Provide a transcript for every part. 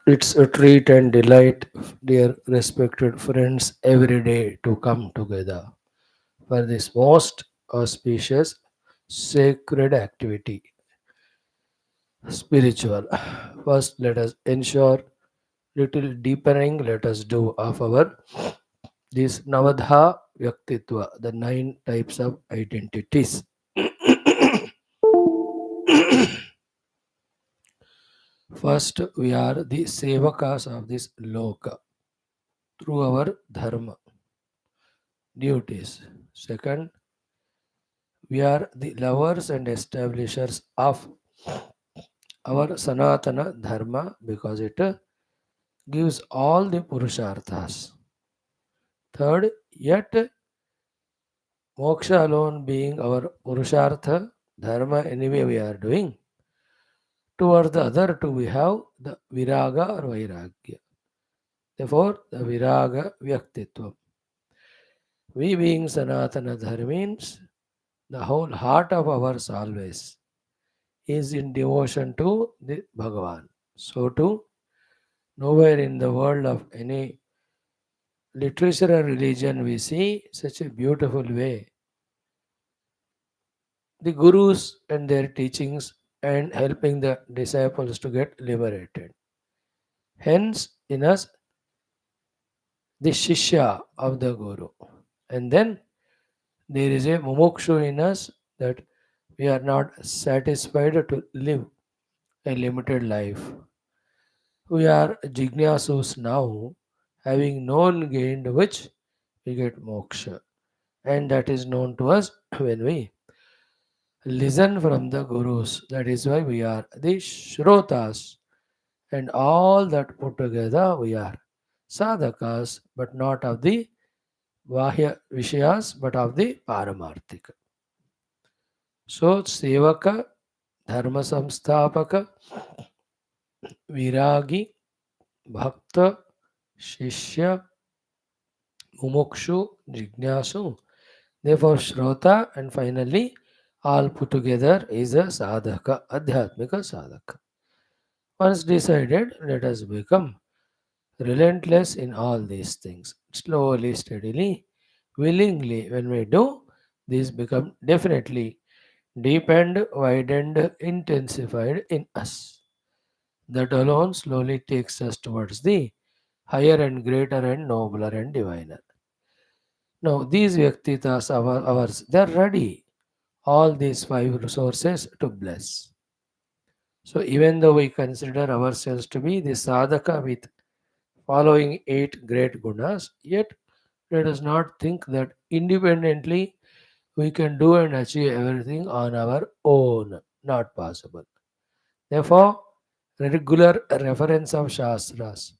It's a treat and delight, dear respected friends, every day to come together for this most auspicious sacred activity, spiritual. First, let us ensure little deepening. Let us do of our this Navadha Vyaktitva, the 9 types of identities. First, we are the sevakas of this loka through our dharma duties. Second, we are the lovers and establishers of our Sanatana Dharma because it gives all the Purusharthas. Third, yet Moksha alone being our Purushartha, Dharma anyway we are doing. Towards the other two, we have the Viraga or Vairagya. Therefore, the Viraga Vyaktitvam. We being Sanatana Dharmeans, the whole heart of ours always is in devotion to the Bhagavan. So too, nowhere in the world of any literature or religion we see such a beautiful way the gurus and their teachings and helping the disciples to get liberated. Hence, in us, the Shishya of the Guru. And then there is a mumukshu in us that we are not satisfied to live a limited life. We are jignasus now, having known gained which we get moksha. And that is known to us when we listen from the gurus. That is why we are the shrotas. And all that put together we are sadhakas, but not of the vahya vishayas, but of the paramarthika. So, sevaka, dharma samsthapaka, viragi, bhakta, shishya, mumukshu, jignasu. Therefore, Shrota and finally all put together is a sadhaka, adhyatmika sadhaka. Once decided, let us become relentless in all these things. Slowly, steadily, willingly, when we do, these become definitely deepened, widened, intensified in us. That alone slowly takes us towards the higher and greater and nobler and diviner. Now, these Vyaktitas ours, they are ready all these 5 resources to bless. So even though we consider ourselves to be the sadhaka with following 8 great gunas, yet let us not think that independently we can do and achieve everything on our own. Not possible. Therefore, regular reference of Shastras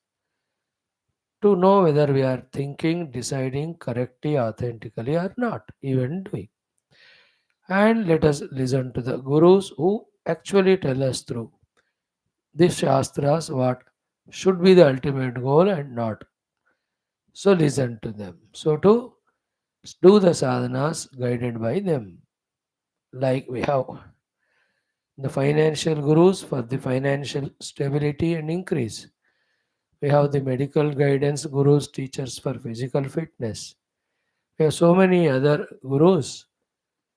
to know whether we are thinking, deciding correctly, authentically or not, even doing. And let us listen to the gurus who actually tell us through these Shastras what should be the ultimate goal and not. So listen to them. So to do the sadhanas guided by them. Like we have the financial gurus for the financial stability and increase. We have the medical guidance gurus, teachers for physical fitness. We have so many other gurus.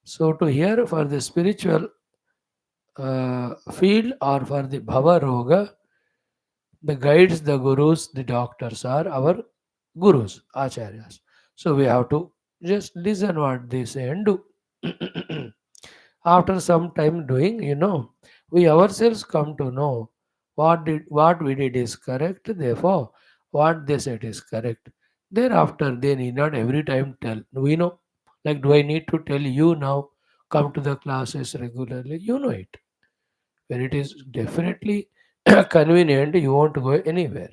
So to hear for the spiritual field or for the bhava roga, the guides, the gurus, the doctors are our gurus, acharyas. So we have to just listen what they say and do. After some time doing, we ourselves come to know what we did is correct. Therefore, what they said is correct. Thereafter, they need not every time tell. We know, like, do I need to tell you now? Come to the classes regularly. You know it. When it is definitely convenient, you won't go anywhere.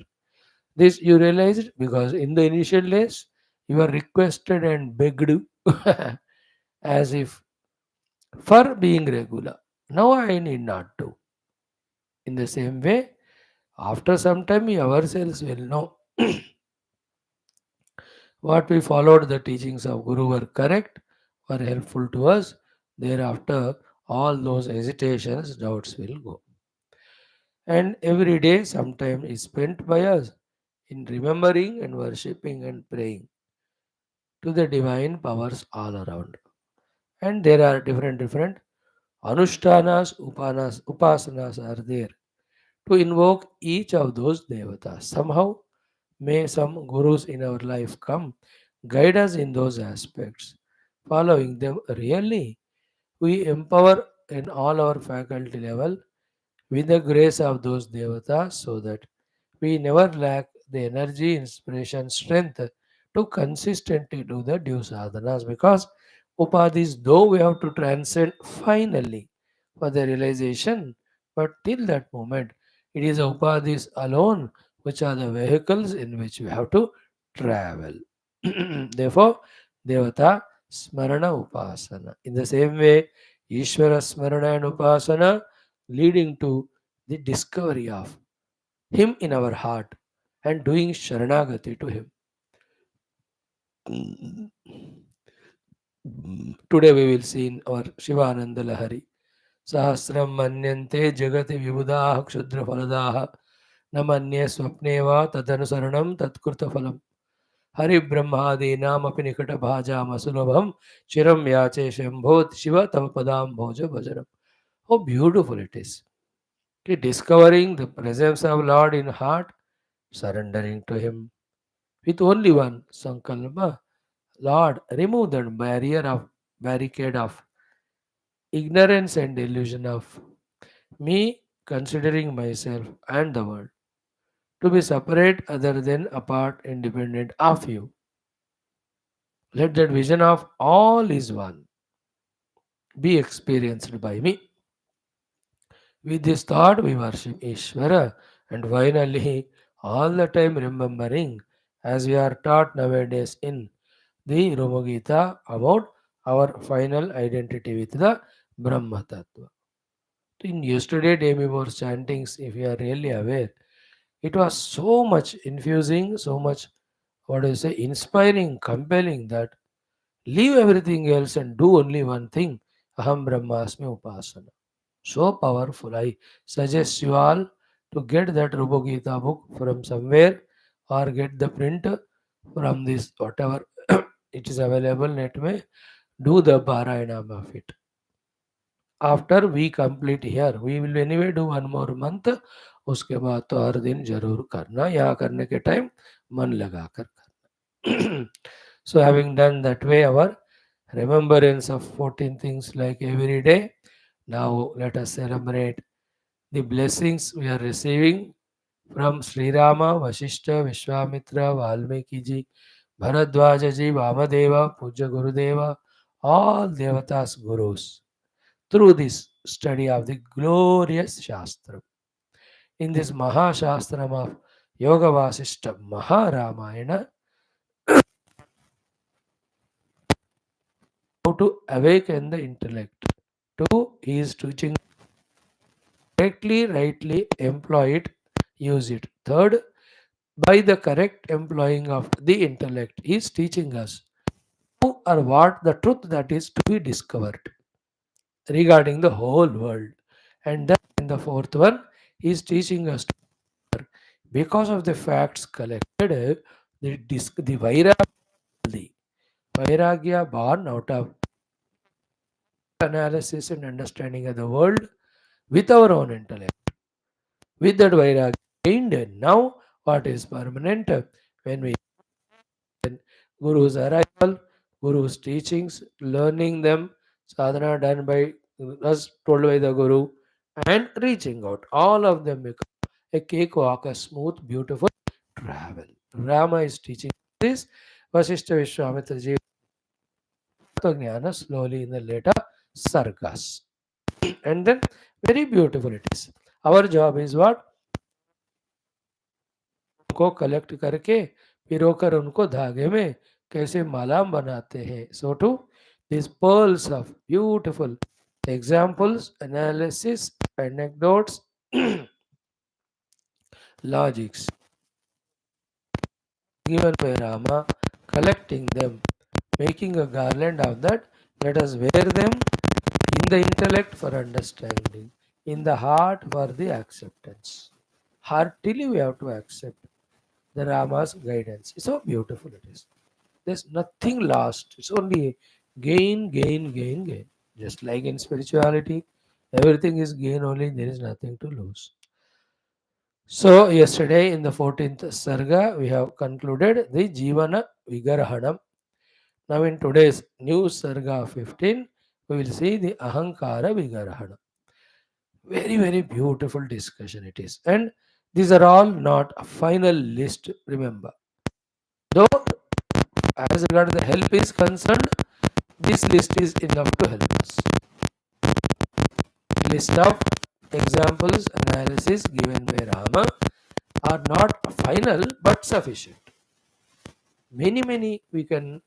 This you realized because in the initial days you are requested and begged as if for being regular. Now I need not to. In the same way, after some time we ourselves will know what we followed the teachings of Guru were correct, were helpful to us. Thereafter, all those hesitations, doubts will go. And every day, sometime is spent by us in remembering and worshipping and praying to the divine powers all around. And there are different anushtanas, upasanas are there to invoke each of those devatas. Somehow, may some gurus in our life come, guide us in those aspects. Following them really, we empower in all our faculty level with the grace of those devatas so that we never lack the energy, inspiration, strength to consistently do the due sadhanas because upadhis, though we have to transcend finally for the realization, but till that moment, it is upadhis alone which are the vehicles in which we have to travel. Therefore, devata smarana upasana. In the same way, Ishvara smarana and upasana leading to the discovery of him in our heart and doing Sharanagati to Him. Today we will see in our Shivananda Lahari. Sahasram manyante jagati vibudaha kshudra faladaha namanye swapne va tadanusaranam tatkruta phalam. Hari brahmadinam api nikata bhajam asulabham chiram yache shambhot shiva tava padam bhoja bhajaram. How beautiful it is. Okay, discovering the presence of Lord in heart, surrendering to Him with only one sankalpa. Lord, remove that barricade of ignorance and delusion of me considering myself and the world to be separate other than apart independent of you. Let that vision of all is one be experienced by me. With this thought we worship Ishvara and finally all the time remembering as we are taught nowadays in the Ramagita about our final identity with the Brahma Tattva. In yesterday day before chantings, if you are really aware, it was so much infusing, so much what do you say, inspiring, compelling that leave everything else and do only one thing. Aham Brahmasmi Upasana. So powerful. I suggest you all to get that Rubogita book from somewhere or get the print from this whatever it is available net में. Do the Parayanam of it. After we complete here, we will anyway do one more month. उसके बाद तो हर दिन जरूर करना या करने के टाइम मन लगा कर करना. So having done that way our remembrance of 14 things like every day, now let us celebrate the blessings we are receiving from Sri Rama, Vaashishtha, Vishwamitra, Valmiki ji, Bharadwaja ji, Vamadeva, Puja Gurudeva, all Devatas Gurus through this study of the glorious Shastra. In this Maha Shastram of Yoga Vaashishtha Maha Ramayana, how to awaken the intellect. Two, he is teaching correctly, rightly employ it, use it. Third, by the correct employing of the intellect, he is teaching us who or what the truth that is to be discovered regarding the whole world. And then in the fourth one, he is teaching us because of the facts collected, the Vairagya born out of analysis and understanding of the world with our own intellect. With that Vairagya gained, now what is permanent when we Guru's arrival, Guru's teachings, learning them, sadhana done by us, told by the Guru, and reaching out. All of them become a cakewalk, a smooth, beautiful travel. Rama is teaching this. Vasishtha Vishwamitra ji Jnana slowly in the later sargas. And then very beautiful it is. Our job is what? को collect करके पिरोकर उनको धागे में कैसे माला बनाते हैं. So to these pearls of beautiful examples, analysis, anecdotes, logics given by Rama, collecting them, making a garland of that, let us wear them in the intellect for understanding, in the heart for the acceptance. Heartily we have to accept the Rama's guidance. So beautiful it is. There's nothing lost. It's only gain, gain, gain, gain. Just like in spirituality, everything is gain only, there is nothing to lose. So, yesterday in the 14th Sarga, we have concluded the Jivana Vigarahanam. Now, in today's new Sarga 15, we will see the Ahankara Vigarahanam. Very, very beautiful discussion it is. And these are all not a final list, remember. Though, as regard the help is concerned, this list is enough to help us. List of examples, analysis given by Rama are not final but sufficient. Many we can,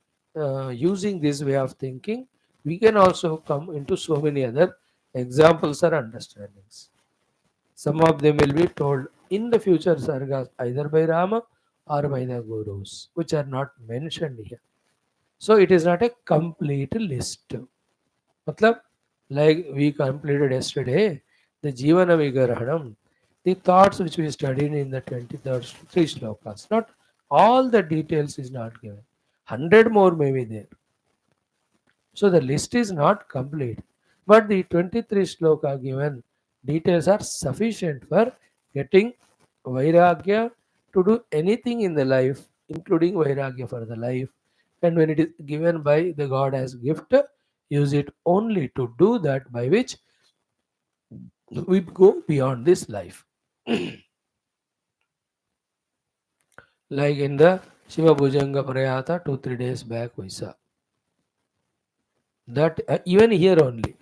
using this way of thinking, we can also come into so many other examples or understandings. Some of them will be told in the future sargas either by Rama or by the gurus, which are not mentioned here. So it is not a complete list. Matlab, like we completed yesterday, the Jivana Vigarahanam, the thoughts which we studied in the 23rd three slokas. Not all the details is not given. 100 more may be there. So the list is not complete. But the 23 sloka given details are sufficient for getting Vairagya to do anything in the life, including Vairagya for the life. And when it is given by the God as gift, use it only to do that by which we go beyond this life. Like in the Shiva Bhujanga Prayata 2-3 days back we saw. That even here only.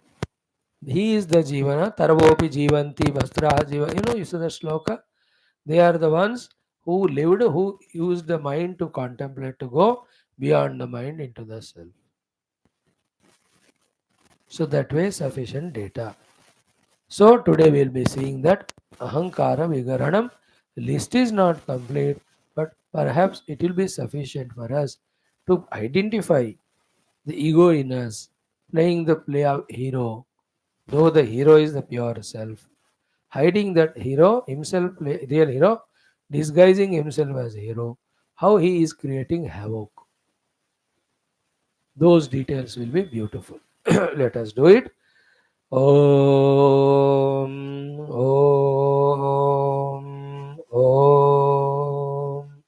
He is the Jivana, Taravopi Jivanti Vastra Jiva. You see the shloka? They are the ones who lived, who used the mind to contemplate, to go beyond the mind into the self. So that way sufficient data. So today we will be seeing that Ahankara Vigaranam list is not complete, but perhaps it will be sufficient for us to identify the ego in us, playing the play of hero, though the hero is the pure self. Hiding that hero, himself, real hero, disguising himself as hero, how he is creating havoc. Those details will be beautiful. Let us do it. Om, Om, Om.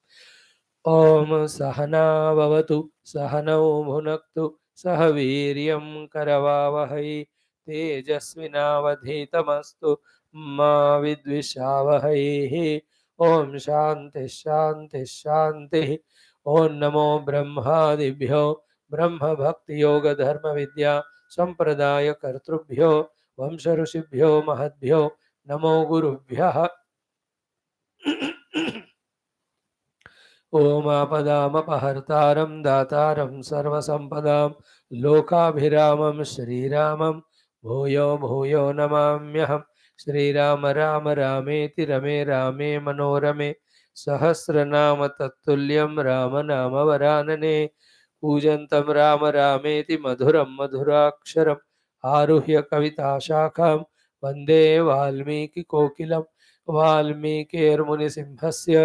Om Sahana Vavatu Sahanau Bhunaktu Sahaviryam Karavavahai Tejasvinavadhitamastu Ma Vidvishavahai. Om Shanti Shanti Shanti. Om Namo Brahmadibhyo Brahma Bhakti Yoga Dharma Vidya Sampradaya Kartrubhyo Vamsharushibhyo Mahadbhyo Namo Gurubhyaha. ओमापदामपहर्तारं दातारं सर्वसम्पदां लोकाभिरामं श्रीरामं भूयो भूयो नमाम्यहं श्रीराम राम रामेति रमे रामे मनोरमे सहस्रनाम तत्तुल्यं रामनामवरानने कूजन्तं राम रामेति मधुरं मधुराक्षरम् आरुह्य कविताशाखां वन्दे वाल्मीकिकोकिलं वाल्मीकिर्मुनिसिंहस्य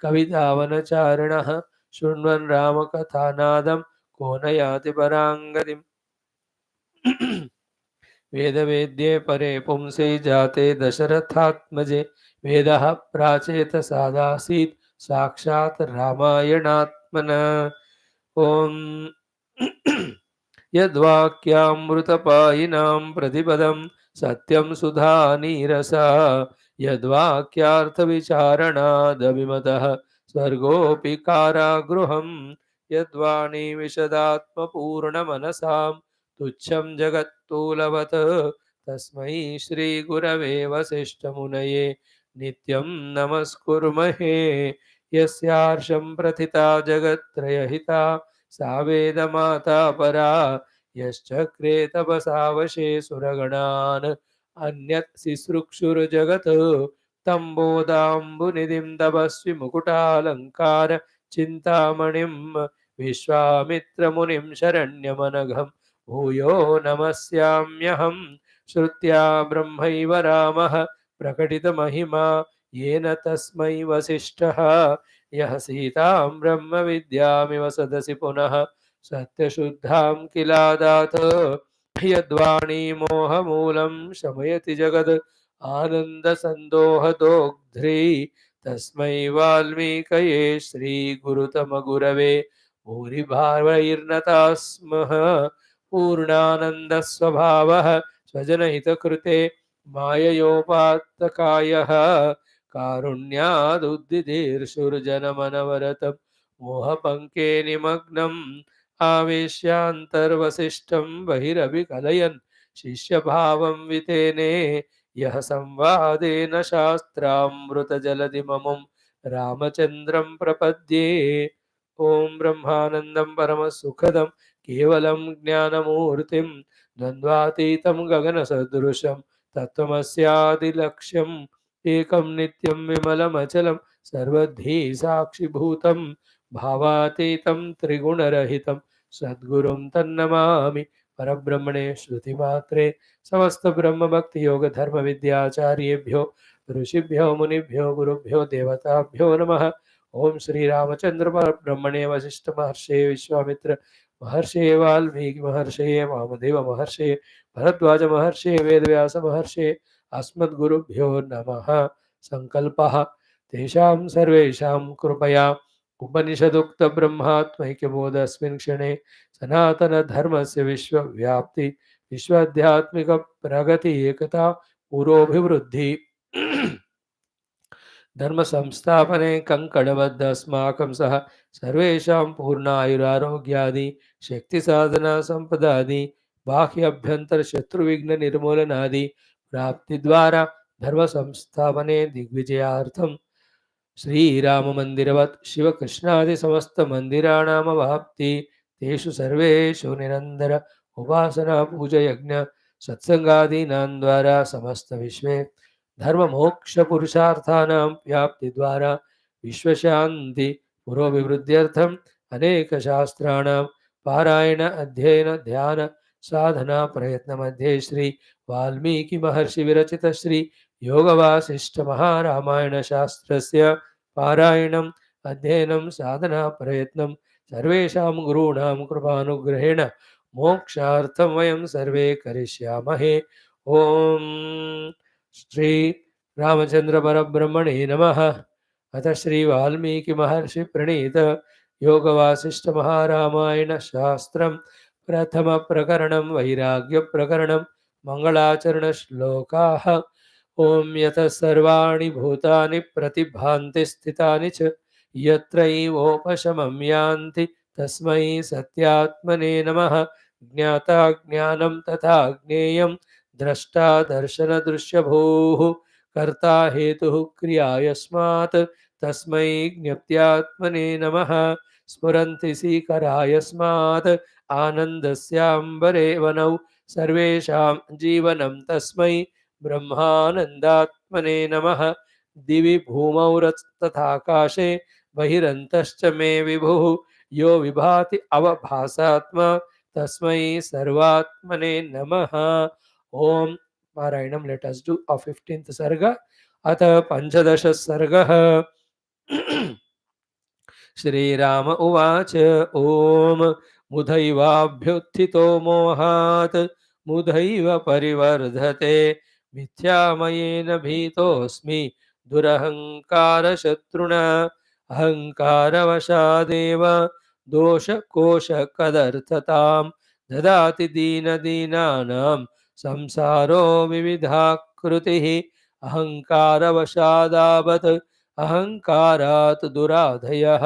कवितावनचारिणः शृण्वन् रामकथानादं को न याति पराङ्गतिम् वेदवेद्ये परे पुंसि जाते दशरथात्मजे वेदः प्राचेत सादासीत् साक्षात् रामायणात्मना ॐ यद्वाक्यामृतपायिनां प्रतिपदं सत्यं सुधानीरसा यद्वाक्यार्थविचारणादभिमतः स्वर्गोऽपि कारागृहं यद्वाणी विशदात्मपूर्णमनसां तुच्छं जगत्तूलवत् तस्मै श्रीगुरवे वसिष्ठमुनये नित्यं नमस्कुर्महे यस्यार्षं प्रथिता जगत्त्रयहिता सा वेदमाता परा यश्चक्रे तपसावशे सुरगणान् अन्यत् सिसृक्षुर्जगत् तम्बोदाम्बुनिधिं तपस्वि मुकुटालङ्कार चिन्तामणिं विश्वामित्रमुनिं शरण्यमनघं भूयो नमस्याम्यहं श्रुत्या ब्रह्मैव रामः प्रकटितमहिमा येन तस्मै वसिष्ठः यः सीतां ब्रह्मविद्यामिव सदसि पुनः सत्यशुद्धां किलादात् यद्वाणी मोहमूलं शमयति जगद् आनन्दसन्दोहदोग्ध्री तस्मै वाल्मीकये श्रीगुरुतमगुरवे भूरिभावैर्नताः स्मः पूर्णानन्दस्वभावः स्वजनहितकृते माययोपात्तकायः कारुण्यादुद्दिदीर्षुर्जनमनवरतं मोहपङ्के निमग्नम् आवेश्यान्तर्वसिष्ठं बहिरभिकलयन् शिष्यभावं वितेने यः संवादेन शास्त्रामृतजलधिममुं रामचन्द्रं प्रपद्ये ॐ ब्रह्मानन्दं परमसुखदं केवलं ज्ञानमूर्तिं द्वन्द्वातीतं गगनसदृशं तत्त्वमस्यादिलक्ष्यम् एकं नित्यं विमलमचलं सर्वधी साक्षिभूतं भावातीतं त्रिगुणरहितं सद्गुरुं तन्नमामि परब्रह्मणे श्रुतिमात्रे समस्त ब्रह्म भक्ति योग धर्म विद्याचार्येभ्यो ऋषिभ्यो मुनिभ्यो गुरुभ्यो देवताभ्यो नमः। ओम श्री रामचंद्र परब्रह्मणे वशिष्ठ महर्षे विश्वामित्र महर्षे वाल्मीकि महर्षे वामदेव महर्षे भरद्वाज महर्षे वेदव्यास महर्षे अस्मद्गुरुभ्यो नमः। संकल्पः तेषां सर्वेषां कृपया उपनिषदुक्त ब्रह्मात्मैक्यबोधस्मिन् क्षणे सनातन धर्मस्य विश्वव्याप्ति विश्वाध्यात्मिक प्रगति एकता पुरोभिवृद्धि धर्म संस्थापने कंकणबद्ध अस्माकं सह सर्वेषां पूर्णायुरारोग्यादि शक्ति साधना संपदादि बाह्य अभ्यंतर शत्रु विघ्न निर्मूलनादि प्राप्ति द्वारा धर्म संस्थापने दिग्विजयार्थं श्रीराम मंदिरवत् शिवकृष्णादि समस्त मंदिराणामवाप्ति तेषु सर्वेषु निरंतर उपासना पूजा यज्ञ सत्संगादीनां द्वारा समस्त विश्वे धर्म मोक्ष पुरुषार्थानां व्याप्ति द्वारा विश्वशांति पुरोभिवृद्ध्यर्थम अनेक शास्त्राणां पारायण अध्ययन ध्यान साधना प्रयत्न मध्ये श्री वाल्मीकि महर्षि विरचित श्री योग वासिष्ठ महारामायण शास्त्रस्य पारायणम् अध्ययनं साधना प्रयत्नं सर्वेषां गुरूणां कृपानुग्रहेण मोक्षार्थं वयं सर्वे करिष्यामहे। ओम श्री रामचंद्र परब्रह्मणे नमः। अथ श्री वाल्मीकि महर्षि प्रणीत योग वासिष्ठ महारामायण शास्त्रं प्रथम प्रकरणं वैराग्य प्रकरणं मंगलाचरण श्लोकाः। ओम यतः सर्वाणि भूतानि प्रतिभान्ति स्थितानि च यत्रैवोपशमं यान्ति तस्मै सत्यात्मने नमः। ज्ञाता ज्ञानं तथा ज्ञेयं द्रष्टा दर्शनदृश्यभूः कर्ता हेतुः क्रिया यस्मात् तस्मै ज्ञप्त्यात्मने नमः। स्फुरन्ति सीकरा यस्मात् आनन्दस्याम्बरे वनौ सर्वेषां जीवनं तस्मै ब्रह्मानन्दात्मने नमः। दिवि भूमौ तथाकाशे बहिरन्तश्च मे विभुः यो विभाति अवभासात्मा तस्मै सर्वात्मने नमः। ओम पारायणं let us do a 15th सर्ग। अथ 15 सर्गः। श्रीराम उवाच ओम मुधैवाभ्युत्थितो मोहात् मुधैव परिवर्धते मिथ्यामयेन भीतोऽस्मि दुरहङ्कारशत्रुणा अहङ्कारवशादेव दोषकोशकदर्थतां ददाति दीनदीनानां संसारो विविधाकृतिः अहङ्कारवशादावत् अहङ्कारात् दुराधयः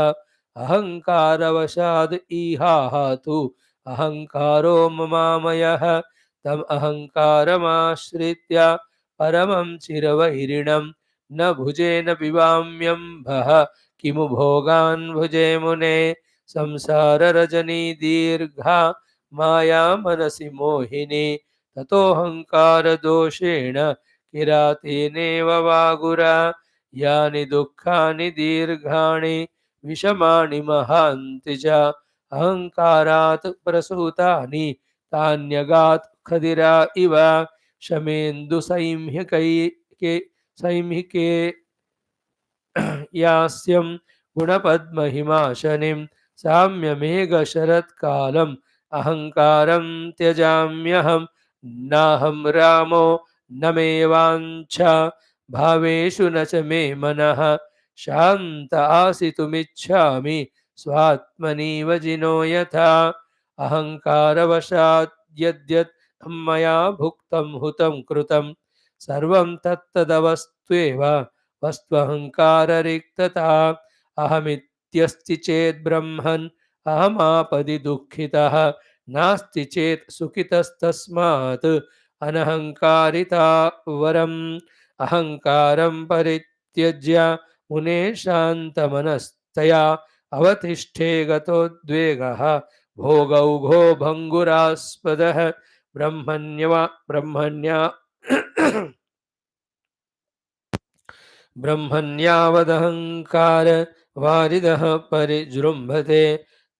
अहङ्कारवशाद् ईहातु अहङ्कारो ममामयः तम् अहङ्कारमाश्रित्य परमं चिरवैरिणं न भुजेन पिबाम्यम्भः किमु भोगान् भुजे मुने संसाररजनी दीर्घा माया मनसि मोहिनी ततोऽहङ्कारदोषेण किरातेनेव वागुरा यानि दुःखानि दीर्घाणि विषमाणि महान्ति च अहङ्कारात् प्रसूतानि तान्यगात् खदिरा इव शमेन्दु संहिके यास्यं गुणपद्महिमाशनिं साम्यमेघशरत्कालम् अहङ्कारं त्यजाम्यहं नाहं रामो न मे वाञ्छा भावेषु न च मे मनः शान्त आसितुमिच्छामि स्वात्मनीव जिनो यथा अहङ्कारवशात् यद्यत् मया भुक्तं हुतं कृतं सर्वं तत्तदवस्त्वेव वस्त्वहङ्काररिक्तता अहमित्यस्ति चेत् ब्रह्मन् अहमापदि दुःखितः नास्ति चेत् सुखितस्तस्मात् अनहङ्कारिता वरम् अहङ्कारं परित्यज्य मुने शान्तमनस्तया अवतिष्ठे गतोद्वेगः भोगौघो भङ्गुरास्पदः ब्रह्मण्या ब्रह्मण्यावदहङ्कार वारिदः परिजृम्भते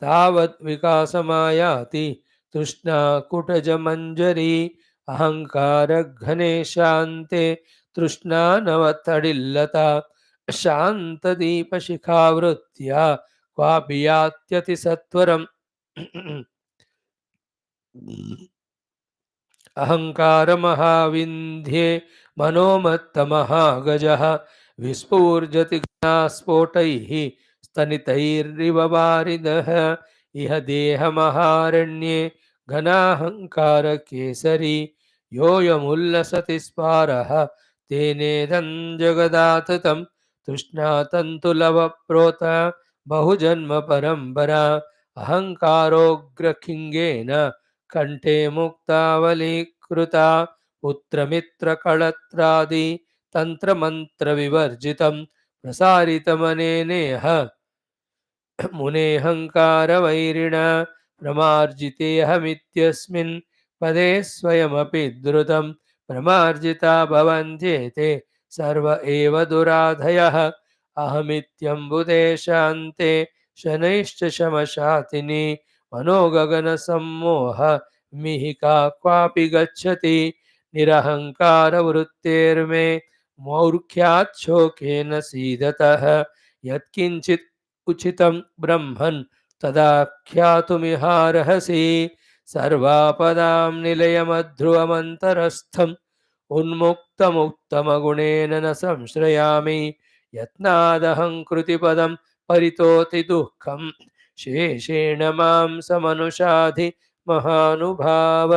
तावत् विकासमायाति तृष्णा कुटजमञ्जरी अहङ्कारघने शान्ते तृष्णा नवतडिल्लता शान्तदीपशिखावृत्या क्वापि यात्यतिसत्वरम् अहङ्कारमहाविन्ध्ये मनोमत्तमहागजः विस्फूर्जति घ्नास्फोटैः स्तनितैरिव वारिदः इह देहमहारण्ये घनाहङ्कारकेसरी योऽयमुल्लसति स्पारः तेनेदं जगदाततं तृष्णातन्तुलवप्रोत बहुजन्म परम्परा अहङ्कारोऽग्रखिङ्गेन कंठे मुक्तावलीकृता पुत्रमित्रकळत्रादि तन्त्रमन्त्रविवर्जितं प्रसारितमनेनेह मुनेऽहङ्कारवैरिणा प्रमार्जितेऽहमित्यस्मिन् पदे स्वयमपि द्रुतं प्रमार्जिता भवन्त्येते सर्व एव दुराधयः अहमित्यम्बुदे शान्ते शनैश्च शमशातिनि मनोगगनसम्मोह मिहिका क्वापि गच्छति निरहङ्कारवृत्तेर्मे मौर्ख्याच्छोकेन सीदतः यत्किञ्चित् उचितं ब्रह्मन् तदाख्यातुमिहार्हसि सर्वापदां निलयमध्रुवमन्तरस्थम् उन्मुक्तमुक्तमगुणेन न संश्रयामि यत्नादहं कृतिपदं परितोति दुःखम् शेषेण मां समनुषाधि महानुभाव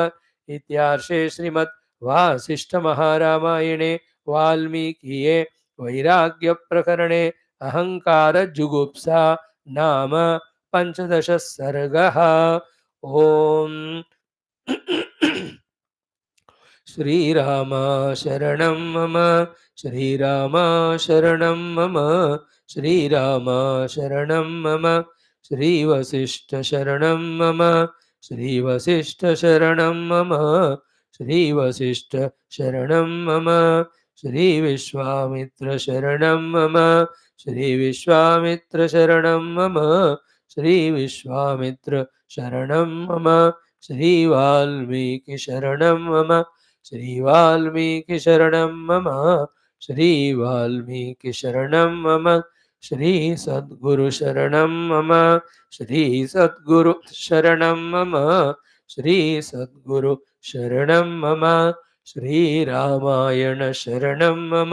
इत्यार्षे श्रीमद् वासिष्ठमहारामायणे वाल्मीकिये वैराग्यप्रकरणे अहङ्कारजुगुप्सा नाम पञ्चदशः सर्गः। ॐ श्रीराम शरणं मम श्रीराम शरणं मम श्रीराम शरणं मम श्रीवसिष्ठशरणं मम श्रीवसिष्ठशरणं मम श्रीवसिष्ठशरणं मम श्रीविश्वामित्रशरणं मम श्रीविश्वामित्रशरणं मम श्रीविश्वामित्रशरणं मम श्रीवाल्मीकिशरणं मम श्रीवाल्मीकिशरणं मम श्रीवाल्मीकिशरणं मम श्रीसद्गुरुशरणं मम श्रीसद्गुरुशरणं मम श्रीसद्गुरुशरणं मम श्रीरामायणशरणं मम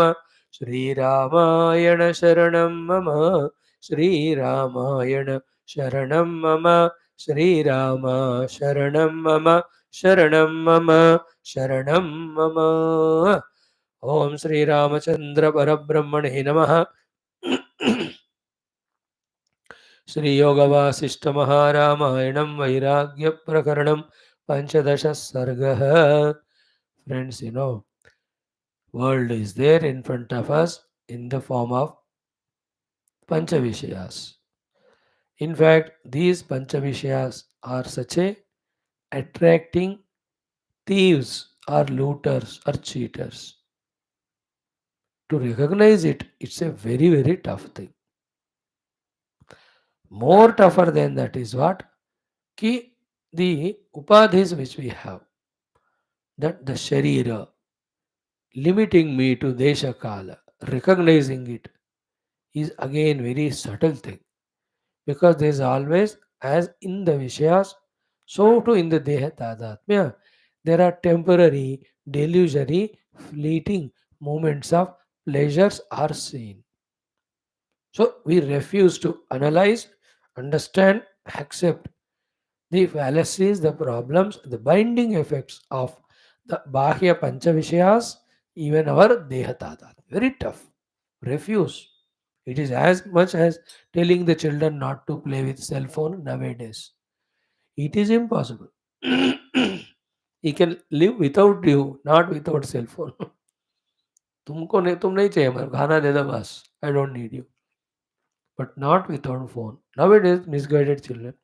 श्रीरामायणशरणं मम श्रीरामायणशरणं मम श्रीरामशरणं मम शरणं मम शरणं मम। ओम श्री रामचंद्र परब्रह्मणे नमः। श्री योग वासिष्ठ महारामायणं वैराग्य प्रकरणं पंचदश सर्गः। Friends, you know, world is there in front of us in the form of panchavishayas. In fact, these panchavishayas are such a attracting thieves or looters or cheaters. To recognize it, it's a very, very tough thing. More tougher than that is what? Ki the upadhis which we have, that the sharira, limiting me to desha kala. Recognizing it is again very subtle thing, because there is always, as in the Vishayas, so too in the Deha Tadatmya, there are temporary, delusionary, fleeting moments of pleasures are seen. So we refuse to analyze, understand, accept the fallacies, the problems, the binding effects of the Bahya Pancha Vishayas, even our Deha Tadat. Very tough. Refuse. It is as much as telling the children not to play with cell phone nowadays. It is impossible. He can live without you, not without cell phone. तुमको नहीं तुम नहीं चाहिए मेरे खाना दे दो बस I don't need you, but not without phone. Nowadays, misguided children.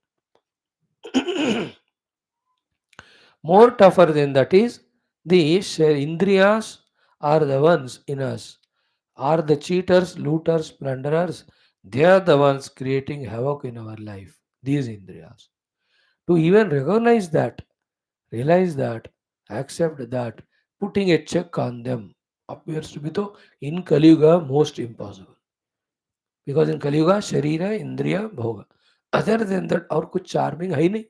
More tougher than that is the indriyas are the ones in us, are the cheaters, looters, plunderers. They are the ones creating havoc in our life. These indriyas. To even recognize that, realize that, accept that, putting a check on them appears to be the in Kali Yuga most impossible. Because in Kali Yuga, Sharira, Indriya, Bhoga. Other than that, और कुछ charming है ही नहीं.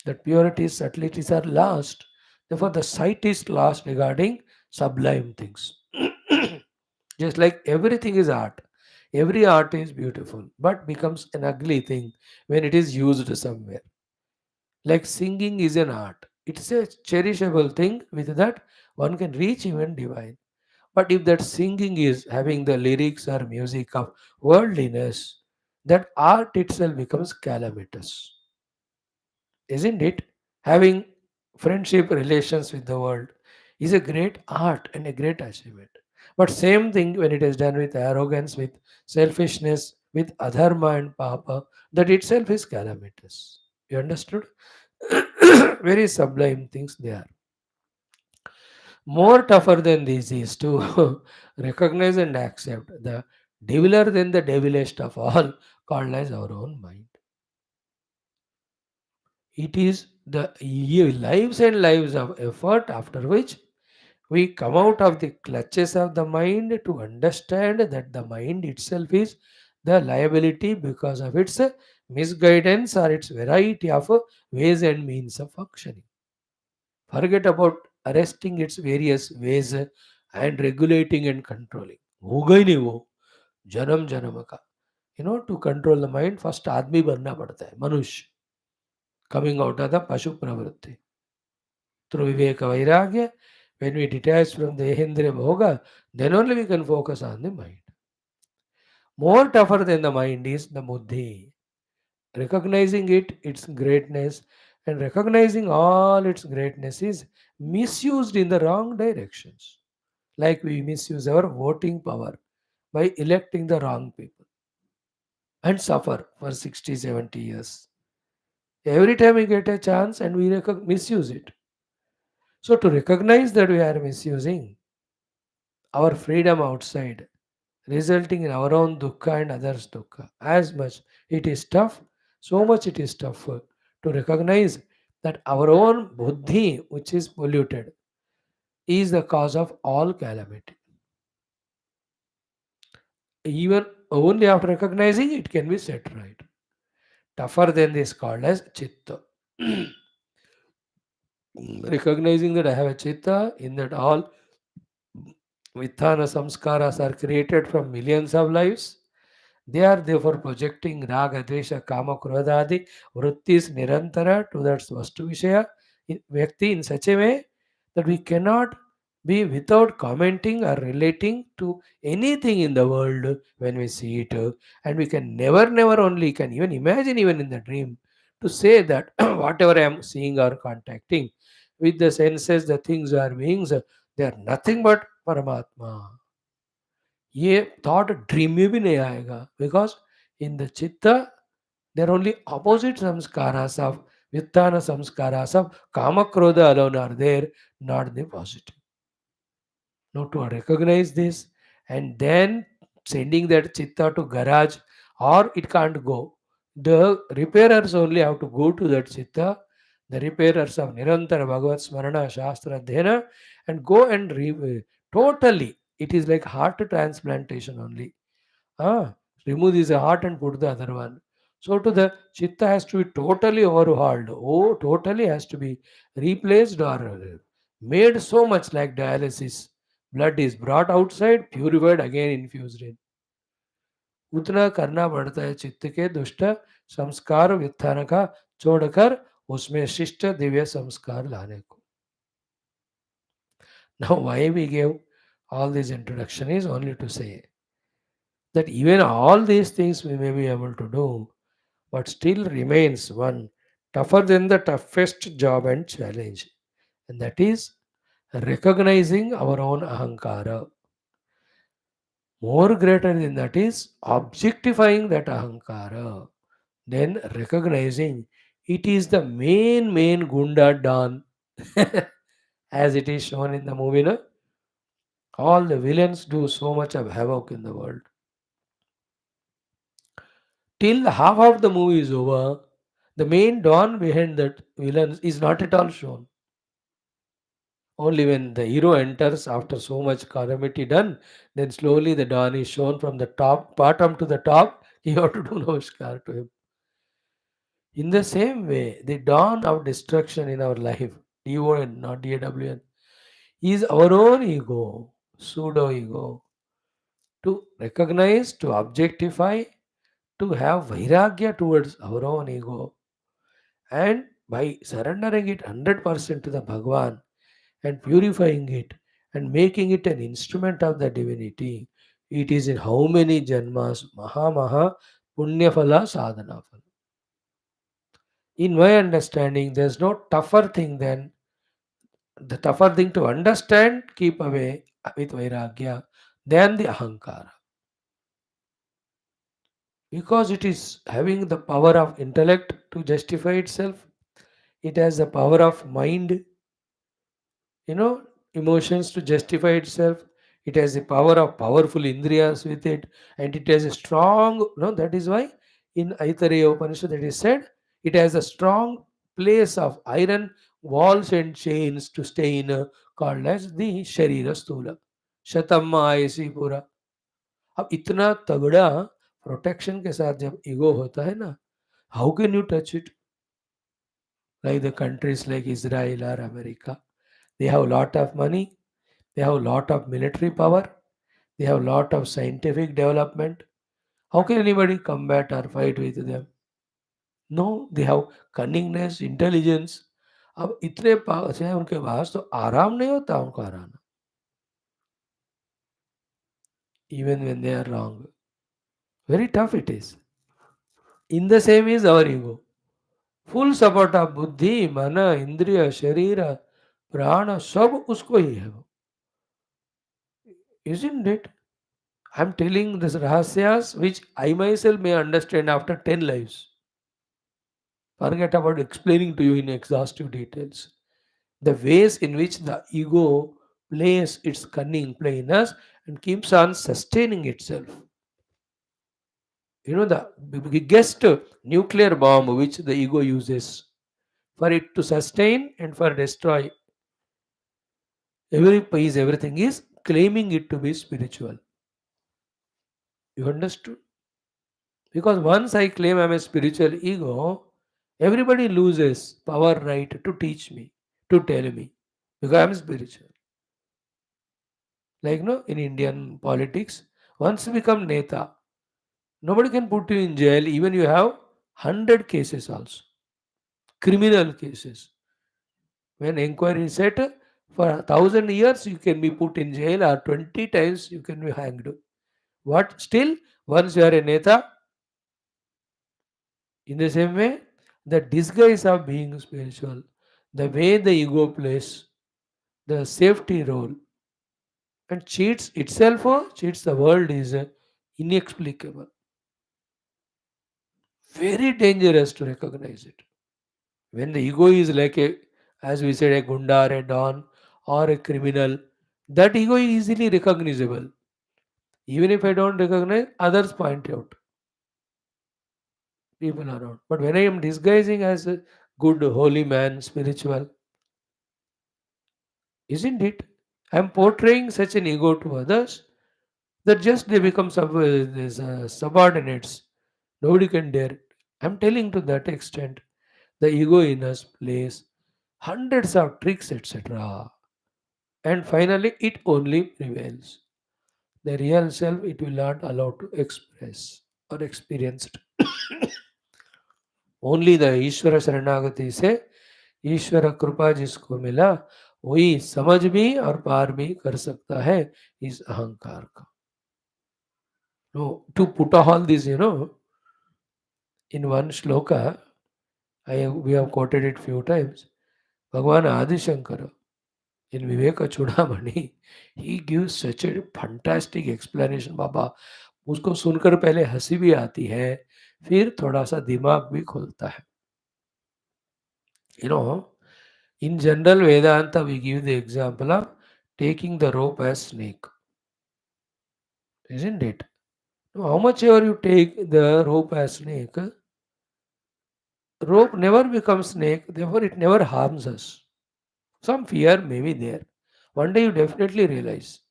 That purities, subtleties are lost. Therefore, the sight is lost regarding sublime things. Just like everything is art. Every art is beautiful, but becomes an ugly thing when it is used somewhere. Like singing is an art. It's a cherishable thing, with that one can reach even divine. But if that singing is having the lyrics or music of worldliness, that art itself becomes calamitous. Isn't it? Having friendship relations with the world is a great art and a great achievement. But same thing when it is done with arrogance, with selfishness, with adharma and papa, that itself is calamitous. You understood? Very sublime things they are. More tougher than this is to recognize and accept the deviler than the devilest of all, called as our own mind. It is the lives and lives of effort after which we come out of the clutches of the mind to understand that the mind itself is the liability because of its misguidance or its variety of ways and means of functioning. Forget about arresting its various ways and regulating and controlling. होगा ही नहीं वो जन्म जन्म का. To control the mind, first आदमी बनना पड़ता है, मनुष्य. Coming out of the Pashu Pravritti. Through Viveka Vairagya, when we detach from the Ahindriya Bhoga, then only we can focus on the mind. More tougher than the mind is the Buddhi. Recognizing it, its greatness, and recognizing all its greatness is misused in the wrong directions. Like we misuse our voting power by electing the wrong people and suffer for 60, 70 years. Every time we get a chance and we misuse it. So, to recognize that we are misusing our freedom outside, resulting in our own dukkha and others' dukkha, as much it is tough, so much it is tougher to recognize that our own buddhi, which is polluted, is the cause of all calamity. Even only after recognizing it can be set right. Tougher than this called as chitta. Recognizing that I have a chitta, in that all Vithana samskaras are created from millions of lives. They are therefore projecting raga, dvesha, kama, krodhadi, vrittis nirantara to that svastu vishaya in vyakti in such a way that we cannot be without commenting or relating to anything in the world when we see it. And we can never only can even imagine even in the dream to say that whatever I am seeing or contacting with the senses, the things or beings, they are nothing but Paramatma. ये thought dream में भी नहीं आएगा because in the चित्त देर only opposite samskaras of vittana samskaras of kama krodha alone are there, not the positive. Now to recognize this and then sending that chitta to garage, or it can't go, the repairers only have to go to that chitta, the repairers of Nirantara Bhagavad Smarana Shastra Dhyana, and go and totally. It is like heart transplantation only. Ah, remove this heart and put the other one. So to the chitta has to be totally overhauled. Oh, totally has to be replaced or made so much like dialysis. Blood is brought outside, purified, again infused in. उतना करना पड़ता है चित्त के दुष्ट संस्कार व्युत्थान का छोड़कर उसमें शिष्ट दिव्य संस्कार लाने को. Now why we gave all this introduction is only to say that even all these things we may be able to do, but still remains one tougher than the toughest job and challenge, and that is recognizing our own ahankara. More greater than that is objectifying that ahankara, then recognizing it is the main gunda don, as it is shown in the movie. No? All the villains do so much of havoc in the world. Till half of the movie is over, the main don behind that villain is not at all shown. Only when the hero enters after so much calamity done, then slowly the don is shown from the top, bottom to the top. You have to do namaskar to him. In the same way, the dawn of destruction in our life, DON, not DAWN, is our own ego, pseudo ego, to recognize, to objectify, to have vairagya towards our own ego. And by surrendering it 100% to the Bhagwan and purifying it and making it an instrument of the divinity, it is in how many janmas, Maha Punyaphala Sadhana Phala. In my understanding, there's no tougher thing than the tougher thing to understand, keep away with Vairagya than the Ahankara. Because it is having the power of intellect to justify itself, it has the power of mind, you know, emotions to justify itself. It has the power of powerful indriyas with it, and it has a strong, no, that is why in Aitareya Upanishad it is said it has a strong place of iron walls and chains to stay in, called as the Sharira Stula. Shatamma Ayasi Pura. अब इतना तगड़ा protection के साथ जब ego होता है ना, how can you touch it? Like the countries like Israel or America, they have a lot of money, they have a lot of military power, they have a lot of scientific development. How can anybody combat or fight with them? No, they have cunningness, intelligence. अब इतने पास हैं उनके पास, तो आराम नहीं होता उनको हराना, even when they are wrong. Very tough it is. In the same is our ego. Full support of बुद्धि, मन, इंद्रिय, शरीर, प्राण सब उसको ही है वो. Isn't it? I'm telling this rahasyas which I myself may understand after 10 lives. Forget about explaining to you in exhaustive details. The ways in which the ego plays its cunning play in us and keeps on sustaining itself. You know, the biggest nuclear bomb which the ego uses for it to sustain and for destroy every piece, everything is claiming it to be spiritual. You understood? Because once I claim I'm a spiritual ego, everybody loses power right to teach me, to tell me, because I'm spiritual. Like no, in Indian politics, once you become neta, nobody can put you in jail, even you have 100 cases also, criminal cases. When inquiry is set, for 1,000 years you can be put in jail, or 20 times you can be hanged. What still, once you are a neta, in the same way, the disguise of being spiritual, the way the ego plays the safety role and cheats itself or cheats the world is inexplicable. Very dangerous to recognize it. When the ego is like a, as we said, a gunda or a don or a criminal, that ego is easily recognizable. Even if I don't recognize, others point out, people around. But when I am disguising as good, holy man, spiritual, isn't it? I'm portraying such an ego to others that just they become subordinates. Nobody can dare it. I'm telling to that extent, the ego in us plays hundreds of tricks, etc. And finally, it only prevails. The real self, it will not allow to express or experience it. Only the ईश्वर शरणागति से ईश्वर कृपा जिसको मिला वही समझ भी और पार भी कर सकता है इस अहंकार का. No, to put all this, in one shloka, we have quoted it few times. Bhagavan Adi Shankara in Viveka Chudamani, he gives such a fantastic explanation, बाबा. उसको सुनकर पहले हंसी भी आती है, फिर थोड़ा सा दिमाग भी खुलता है. You know, in general Vedanta, we give the example of taking the rope as snake, isn't it? Now, how much ever you take the rope as snake, rope never becomes snake, therefore it never harms us. Some fear may be there. One day you definitely realize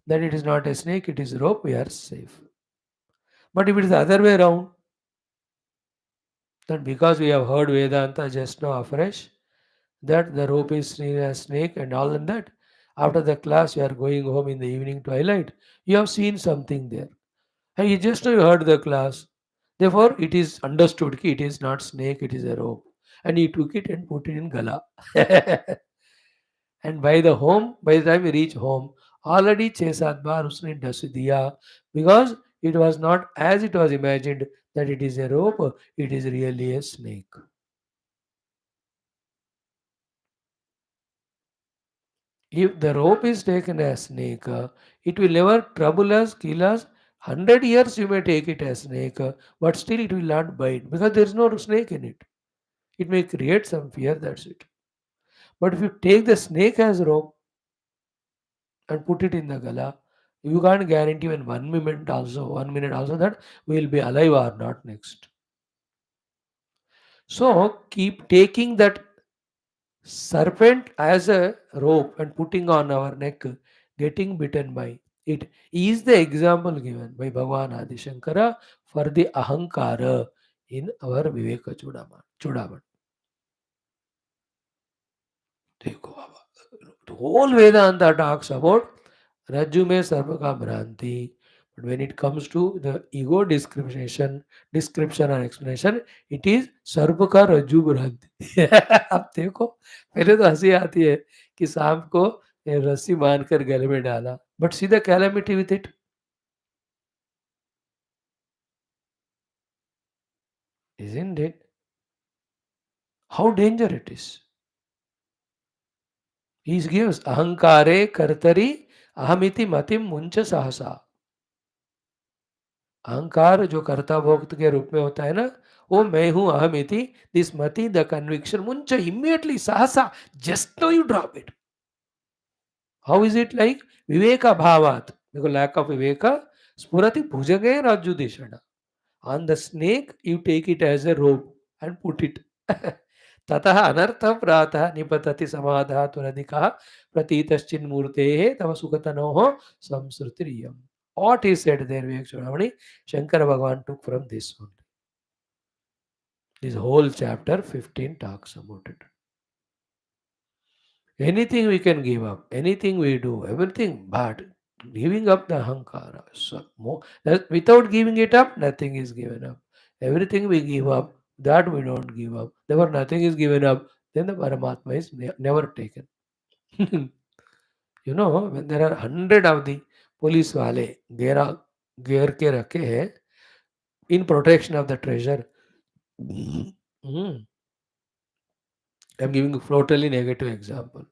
that it is not a snake, it is rope, we are safe. But if it is the other way around, that because we have heard Vedanta just now afresh, that the rope is seen as snake and all in that, after the class you are going home in the evening twilight, you have seen something there. And you just now heard the class. Therefore, it is understood that it is not snake, it is a rope. And he took it and put it in gala. And by the time we reach home, already 6-7 बार उसने डस दिया, because it was not as it was imagined that it is a rope, it is really a snake. If the rope is taken as snake, it will never trouble us, kill us. 100 years you may take it as snake, but still it will not bite because there is no snake in it. It may create some fear, that's it. But if you take the snake as rope and put it in the gala, you can't guarantee even 1 minute also that we will be alive or not next. So keep taking that serpent as a rope and putting on our neck, getting bitten by it is the example given by Bhagavan Adi Shankara for the ahankara in our Viveka Chudaman. देखो बाबा, the whole Vedanta talks about Rajju mein sarva ka bhranti. But when it comes to the ego description and explanation, it is सर्प का रज्जु भ्रांति. अब देखो, पहले तो हंसी आती है कि सांप को रस्सी बांधकर गले में डाला. But see the calamity with it, isn't it? How dangerous it is. He gives ahankare kartari ahamiti matim muncha sahasa. अहंकार जो कर्ता भोक्त के रूप में होता है ना, वो मैं हूं अहम इति, दिस मति द कन्विक्शन मुंच इमीडिएटली सहसा, just no you drop it. How is it like? विवेक अभावात, देखो लैक ऑफ विवेक, स्फुरति भुजगे रज्जुदिषण. On the snake you take it as a rope and put it. ततः अनर्थ प्रातः निपतति समाधातुरधिकः प्रतीतश्चिन्मूर्तेः तव सुखतनोः संसृतिरियम्. What he said there, Vivek Chudamani, Shankara Bhagavan took from this only. This whole chapter 15 talks about it. Anything we can give up, anything we do, everything, but giving up the ahankara. So, without giving it up, nothing is given up. Everything we give up, that we don't give up. Therefore, nothing is given up, then the Paramatma is never taken. When there are 100 of the police wale घेर के रखे हैं in protection of the treasure. Mm. I'm giving a totally negative example.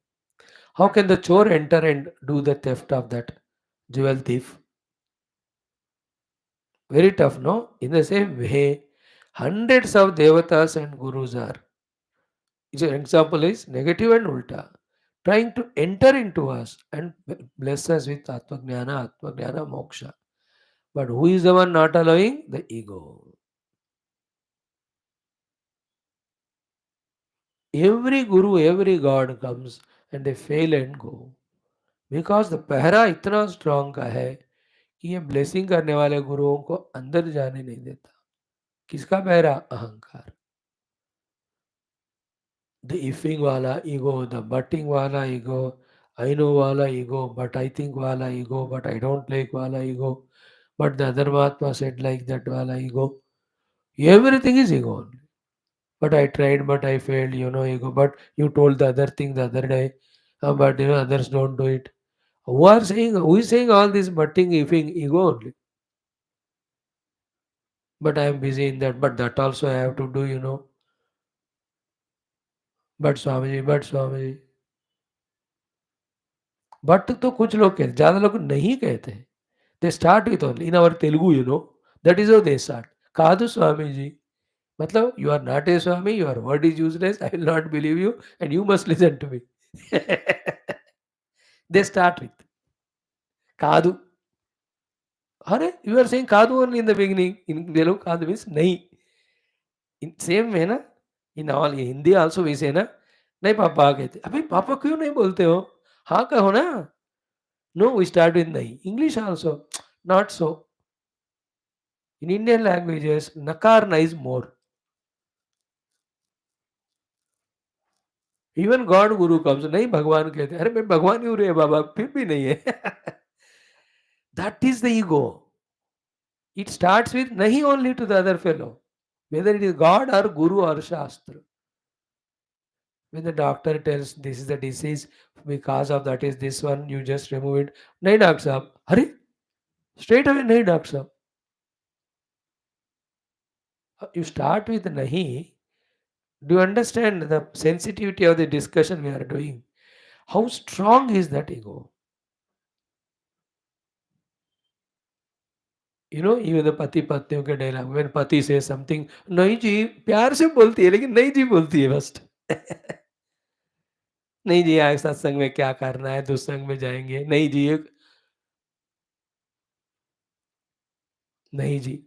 How can the chore enter and do the theft of that jewel thief? Very tough, no? In the same way, hundreds of devatas and gurus are. An example is negative and ulta, trying to enter into us and bless us with Atmajnana, Moksha. But who is the one not allowing? The ego. Every guru, every god comes and they fail and go. Because the पहरा इतना strong का है कि ये blessing करने वाले गुरुओं को अंदर जाने नहीं देता. किसका पहरा? अहंकार. द इफिंग वाला ईगो, द बटिंग वाला ईगो, आई नो वाला ईगो, बट आई थिंक वाला ego, but I don't like वाला ego, but the other Mahatma said like that वाला ego. Everything is ego. But I tried, but I failed, ego. But you told the other thing the other day, but others don't do it. Who is saying all this butting, ifing, ego only? But I am busy in that, but that also I have to do. But Swamiji. But तो कुछ लोग कहते, ज़्यादा लोग नहीं कहते. They start with only in our Telugu. That is how they start. कादु Swami ji. मतलब you are not a Swami, your word is useless, I will not believe you, and you must listen to me. They start with कादु. अरे you are saying कादू only in the beginning. In Telugu कादू means नहीं. In same है ना. In all Hindi also we say ना. नहीं पापा कहते. अबे पापा क्यों नहीं बोलते हो? हाँ कहो ना. नो वी स्टार्ट विद नहीं. English also not so. In Indian languages नकार ना is more. Even God Guru comes नहीं भगवान कहते. अरे मैं भगवान ही हूँ रे बाबा, फिर भी नहीं है. That is the ego. It starts with नहीं only to the other fellow, whether it is God or Guru or Shastra. When the doctor tells this is the disease, because of that is this one, you just remove it. नहीं doctor साहब. अरे straight away नहीं doctor साहब. You start with nahi. Do you understand the sensitivity of the discussion we are doing? How strong is that ego? Even the पति पत्नियों के dialogue, when पति says something, नहीं जी प्यार से बोलती है लेकिन नहीं जी बोलती है फर्स्ट. नहीं जी आज सत्संग में क्या करना है, दुसंग में जाएंगे. नहीं जी नहीं जी.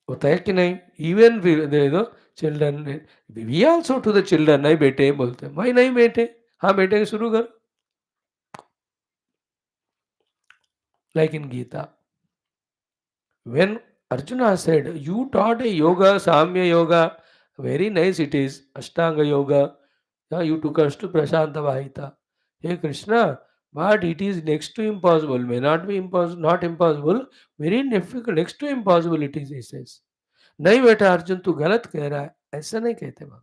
होता है कि नहीं? Even children, we also to the children नहीं बेटे बोलते हैं. भाई नहीं बेटे. हाँ बेटे शुरू कर. Like in Gita, when Arjuna said, you taught a yoga, Samya yoga, very nice it is, Ashtanga yoga. Yeah, you took us to Prashanta Vahita. Hey Krishna, but it is next to impossible. May not be impossible, not impossible, very difficult, next to impossible it is, he says. नहीं बेटा अर्जुन तू गलत कह रहा है. ऐसा नहीं कहते भगवान.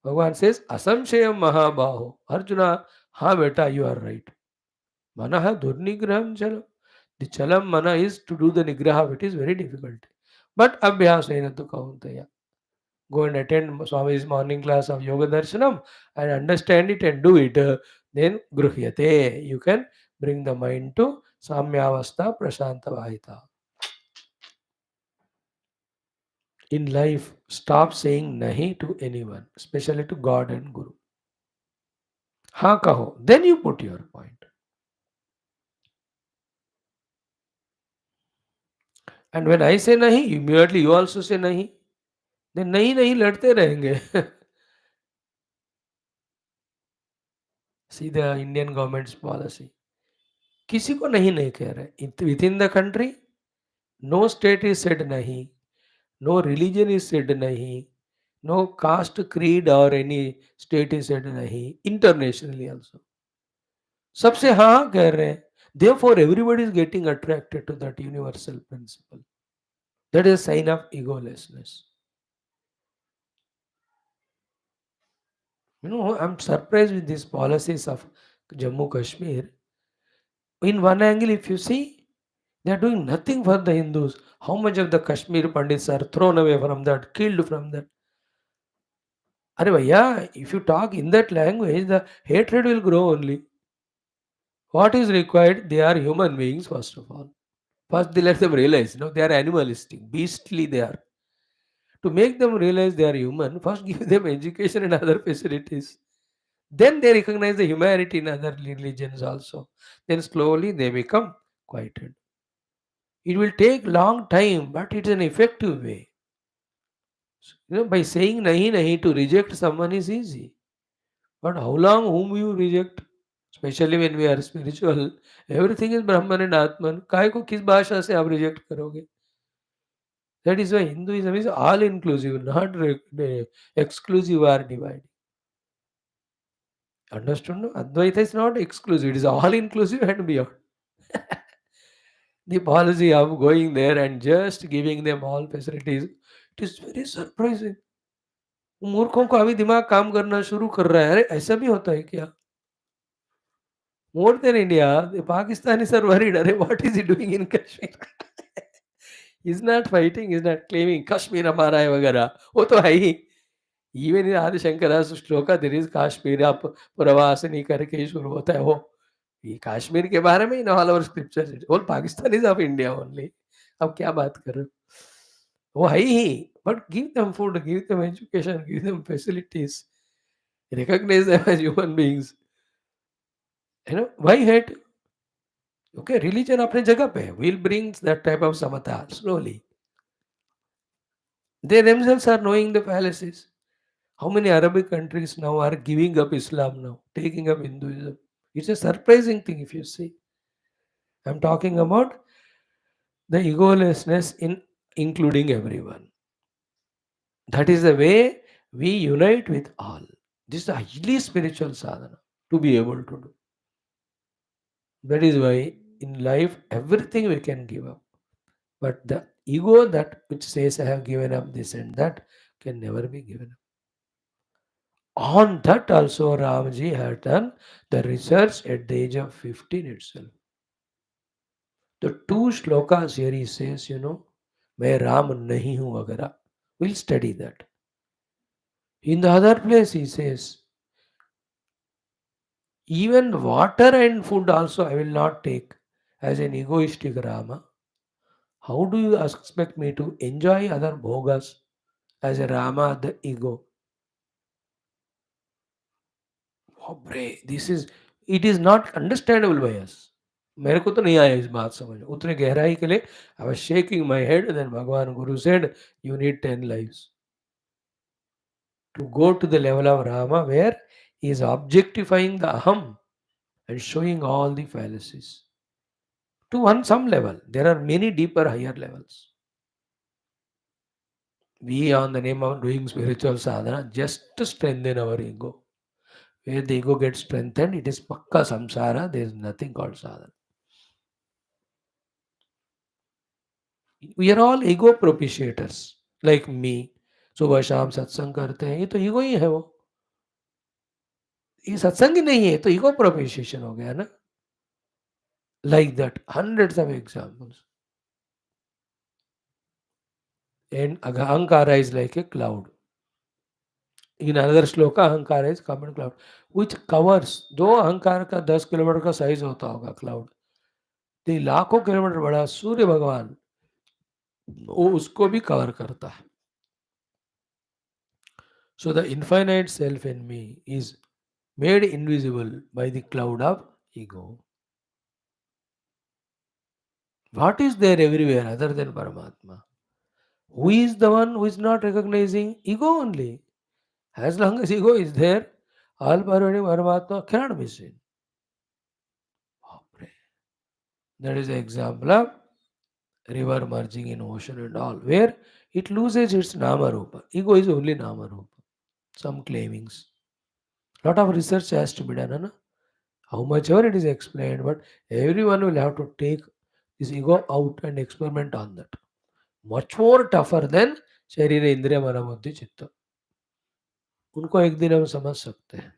भगवान सेज असंशयम महाबाहो. अर्जुना, हाँ बेटा यू आर राइट. मनः दुर्निग्रहम चलो. The chalam mana is to do the nigraha, which is very difficult. But abhyasena to kauntaya. Go and attend Swami's morning class of Yoga Darshanam and understand it and do it. Then gruhyate. You can bring the mind to Samyavastha Prashanta Vahita. In life, stop saying nahi to anyone, especially to God and Guru. हाँ कहो, then you put your point. And when I say nahi, immediately you also say nahi. Then नहीं नहीं लड़ते रहेंगे. See the Indian government's policy. किसी को नहीं नहीं कह रहे. Within the country no state is said नहीं, नो रिलीजन इज सेड नहीं, नो कास्ट क्रीड और एनी स्टेट इज सेड नहीं. इंटरनेशनली आल्सो सबसे हाँ हाँ कह रहे हैं. Therefore, everybody is getting attracted to that universal principle. That is a sign of egolessness. I'm surprised with these policies of Jammu Kashmir. In one angle, if you see, they are doing nothing for the Hindus. How much of the Kashmir Pandits are thrown away from that, killed from that? Are bhaiya, if you talk in that language, the hatred will grow only. What is required? They are human beings, first of all. First, they let them realize, they are animalistic, beastly they are. To make them realize they are human, first give them education and other facilities. Then they recognize the humanity in other religions also. Then slowly they become quieted. It will take long time, but it's an effective way. By saying nahi nahi to reject someone is easy. But how long whom you reject? Especially when we are spiritual, everything is Brahman and Atman. काय को किस भाषा से आप reject करोगे? That is why Hinduism is all inclusive, not exclusive or divided. Understood? No? Advaita is not exclusive, it is all inclusive and beyond. The policy of going there and just giving them all facilities, it is very surprising. मूर्खों को अभी दिमाग काम करना शुरू कर रहा है, अरे ऐसा भी होता है क्या? More than India, the Pakistanis are worried, अरे what is he doing in Kashmir? He's not fighting, he's not claiming Kashmir हमारा है वगैरह, वो तो है ही. Even in Adi Shankara's shloka, there is Kashmir up Pravasini करके शुरू होता है वो. ये कश्मीर के बारे में in all over scripture all Pakistan is of India only. अब क्या बात कर रहे हो? वो है ही. But give them food, give them education, give them facilities, recognize them as human beings. Why hate? Okay, religion अपने जगह पे will bring that type of samatha slowly. They themselves are knowing the fallacies. How many Arabic countries now are giving up Islam now, taking up Hinduism? It's a surprising thing if you see. I'm talking about the egolessness in including everyone. That is the way we unite with all. This is a highly spiritual sadhana to be able to do. That is why in life everything we can give up. But the ego that which says I have given up this and that can never be given up. On that also Ramji had done the research at the age of 15 itself. The two shlokas here he says, मैं राम नहीं हूं वगैरह. We'll study that. In the other place he says, even water and food also I will not take as an egoistic Rama. How do you expect me to enjoy other bhogas as a Rama, the ego? This is, it is not understandable by us. मेरे को तो नहीं आया इस बात समझ में उतने गहराई के लिए. I was shaking my head and then Bhagavan Guru said, you need 10 lives to go to the level of Rama where he is objectifying the aham and showing all the fallacies. To one some level, there are many deeper, higher levels. We, on the name of doing spiritual sadhana, just to strengthen our ego. Where the ego gets strengthened, it is pakka samsara, there is nothing called sadhana. We are all ego propitiators, like me. सुबह शाम सत्संग करते हैं, ये तो ego ही है वो. ये सत्संग ही नहीं है तो ईगो प्रोपिशिएशन हो गया ना. Like that, hundreds of examples. And ahankara is like a cloud. In another shloka, ahankara is common cloud, which covers, दो अहंकार का 10 किलोमीटर का साइज होता होगा क्लाउड, तो लाखों किलोमीटर बड़ा सूर्य भगवान वो उसको भी कवर करता है. So the infinite self in me is made invisible by the cloud of ego. What is there everywhere other than Paramatma? Who is the one who is not recognizing? Ego only. As long as ego is there, all pervading Paramatma cannot be seen. That is the example of river merging in ocean and all, where it loses its Nama Rupa. Ego is only Nama Rupa. Some claimings. Lot of research has to be done. Na? How much ever it is explained, but everyone will have to take this ego out and experiment on that. Much more tougher than शरीर इंद्रिय मन बुद्धि चित्त. उनको एक दिन हम समझ सकते हैं,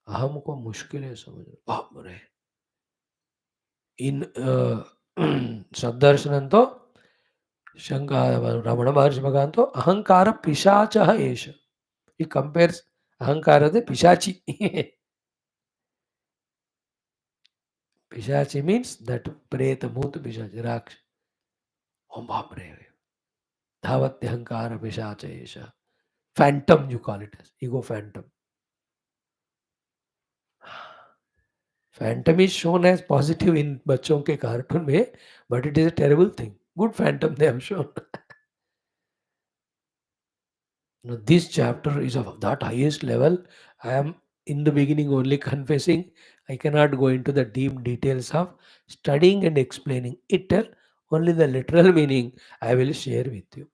अहम को मुश्किल है समझ. बाप रे. इन सदर्शनं तो रमण महर्षि भगवान तो अहंकार पिशाच एष. He compares अहंकार the पिशाची. पिशाची means that प्रेत भूत पिशाच राक्ष. ओम बाप रे. धावत्य अहंकार पिशाच एष. Phantom you call it as ego phantom. Phantom is shown as positive in बच्चों के कार्टून में, but it is a terrible thing. Good phantom they have shown. This chapter is of that highest level. I am in the beginning only confessing. I cannot go into the deep details of studying and explaining it. Only the literal meaning I will share with you.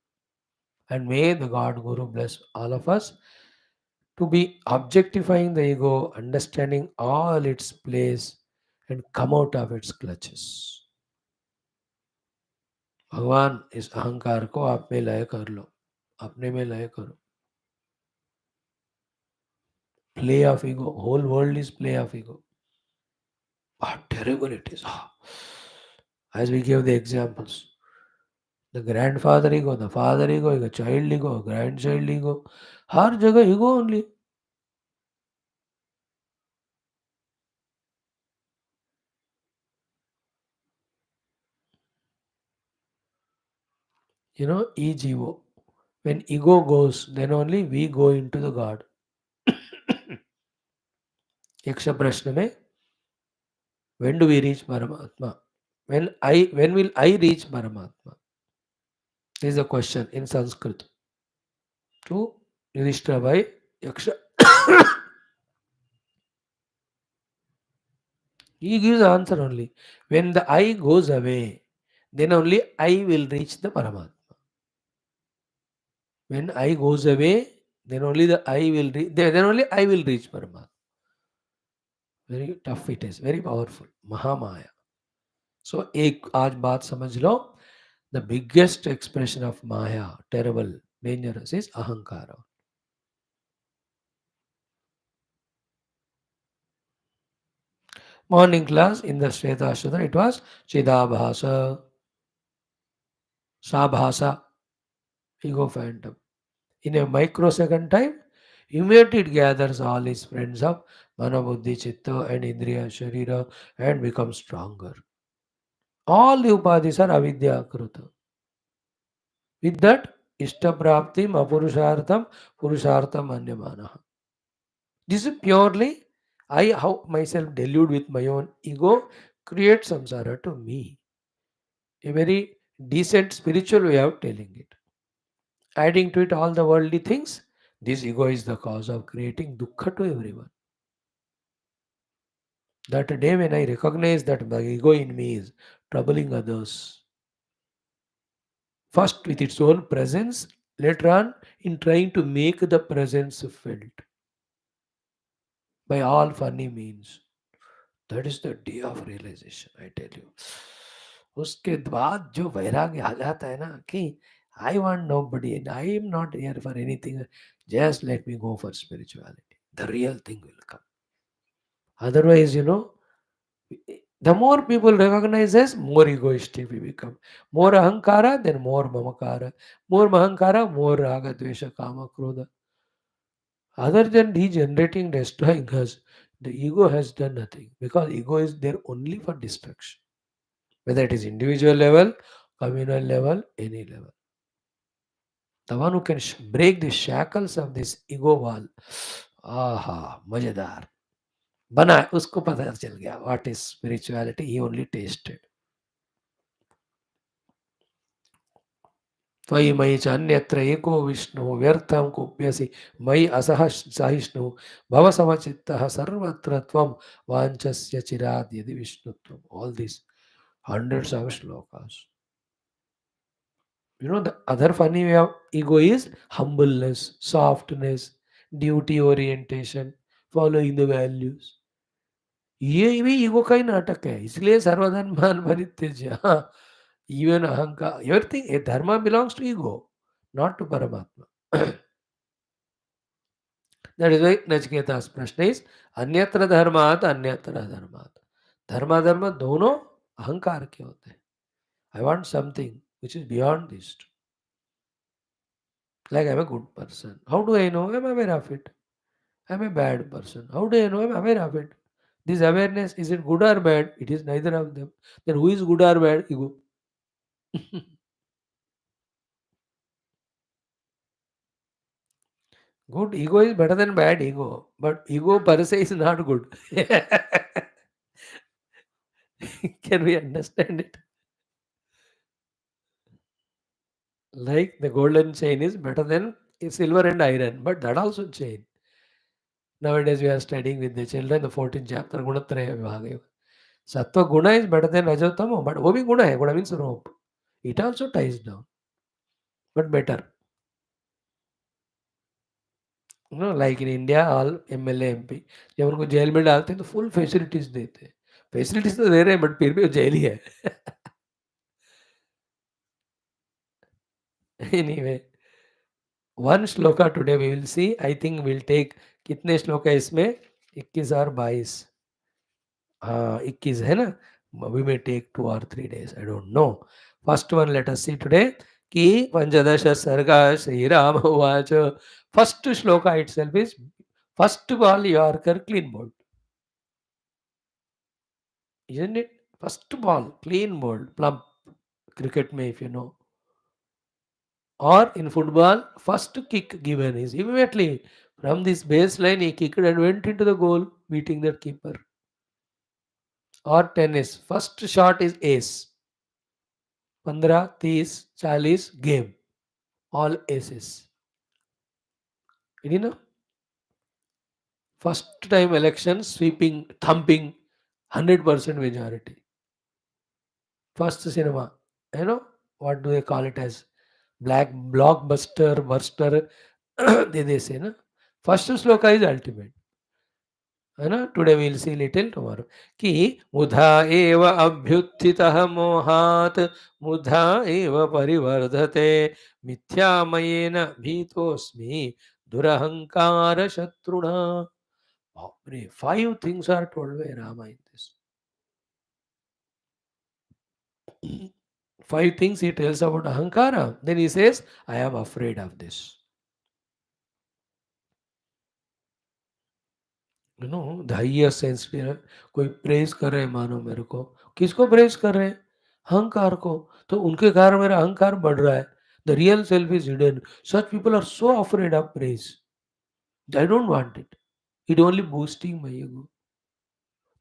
And may the God Guru bless all of us to be objectifying the ego, understanding all its place, and come out of its clutches. भगवान इस अहंकार को आप में लय कर लो, अपने में लय करो. Play of ego, whole world is play of ego. How terrible it is. As we gave the examples, the grandfather ego, the father ego, the child ego, grandchild ego, हर जगह ego only. Each ego. When ego goes, then only we go into the God. यक्ष प्रश्न में, when do we reach Paramatma? When will I reach Paramatma? This is a question in Sanskrit to Yudhishthira by Yaksha. He gives the answer only. When the I goes away, then only I will reach the Paramatma. When I goes away, then only the I will reach. Then only I will reach Paramatma. Very tough it is. Very powerful. Mahamaya. So एक आज बात समझ लो. The biggest expression of Maya, terrible, dangerous, is Ahankara. Morning class in the Shvetashatra, it was Chidabhasa, Sabhasa, ego phantom. In a microsecond time, immediately it gathers all its friends of Manabuddhi, Chitta and Indriya, Sharira and becomes stronger. All the upadhis are avidya kruta. With that, ishtapraptim apurushartham purushartham anyamanaha. This is purely I how myself delude with my own ego creates samsara to me. A very decent spiritual way of telling it. Adding to it all the worldly things, this ego is the cause of creating dukkha to everyone. That day when I recognize that the ego in me is troubling others, first with its own presence, later on in trying to make the presence felt by all funny means. That is the day of realization, I tell you. उसके बाद जो वैराग्य आ जाता है ना कि I want nobody and I am not here for anything, just let me go for spirituality, the real thing will come. Otherwise, the more people recognize us, more egoistic we become. More ahankara, then more mamakara. More mahankara, more raga, dvesha, kama, krodha. Other than degenerating, destroying us, the ego has done nothing because ego is there only for destruction. Whether it is individual level, communal level, any level. The one who can break the shackles of this ego wall, aha, मजेदार बना है, उसको पता चल गया what is spirituality. He only tasted. त्वयि मयि च अन्यत्र एको विष्णु व्यर्थं कुप्यसि मयि असह सहिष्णु भवसमचित्तः सर्वत्र त्वं वाञ्छस्य चिराद् यदि विष्णुत्वम्. All these hundreds of shlokas. The other funny way of ego is humbleness, softness, duty orientation, following the values. ये भी ईगो का ही नाटक है, इसलिए सर्वधर्मान परित्यज्य. हाँ, even अहंकार, everything, dharma belongs to ego, not to Paramatma. That is why Nachiketa's प्रश्न is अन्यत्र धर्मात अन्यत्र धर्मात. धर्मा धर्म दोनों अहंकार के होते हैं. I want something which is beyond this. Like I'm a good person. How do I know? I'm aware of it. I'm a bad person. How do I know? I'm aware of it. This awareness, is it good or bad? It is neither of them. Then who is good or bad? Ego. Good ego is better than bad ego. But ego per se is not good. Can we understand it? Like the golden chain is better than silver and iron, but that also chain. Nowadays we are studying with the children the 14th chapter Gunatraya Vibhaga. Sattva guna is better than Rajatama, but wo bhi guna hai. Guna means rope. It also ties down, but better. Like in India, all MLA MP जब उनको jail में डालते हैं तो full facilities देते हैं. Facilities तो दे रहे हैं बट फिर भी वो जेल ही है. Anyway, one shloka today we will see. I think we'll take कितने श्लोक है इसमें 21 और 22. हाँ 21 है ना. We may take 2 or 3 days. I don't know. First one let us see today. कि पंचदश सर्गा श्री राम उवाच. First shloka itself is first ball Yorker clean ball. Isn't it? First ball clean ball plump. Cricket में if you know. Or in football, first kick given is immediately from this baseline he kicked and went into the goal, beating the keeper. Or tennis, first shot is ace. 15, 30, 40 game. All aces. You know? First time election, sweeping, thumping, 100% majority. First cinema. You know? What do they call it as? Black blockbuster, buster. they say, no? First sloka is ultimate. है ना. Today will see little tomorrow कि मुधा एव अभ्युत्थितः मोहात् मुधा एव परिवर्धते मिथ्यामयेन भीतोऽस्मि दुरहंकार शत्रुणा. बापरे, 5 things are told by Rama in this. 5 things he tells about ahankara. Then he says, I am afraid of this. The highest sensitive. कोई praise कर रहे हैं मानो मेरे को. किसको प्रेज कर रहे हैं? अहंकार को. तो उनके कारण मेरा अहंकार बढ़ रहा है. The real self is hidden. Such people are so afraid of praise. I don't want it. It only boosting my ego.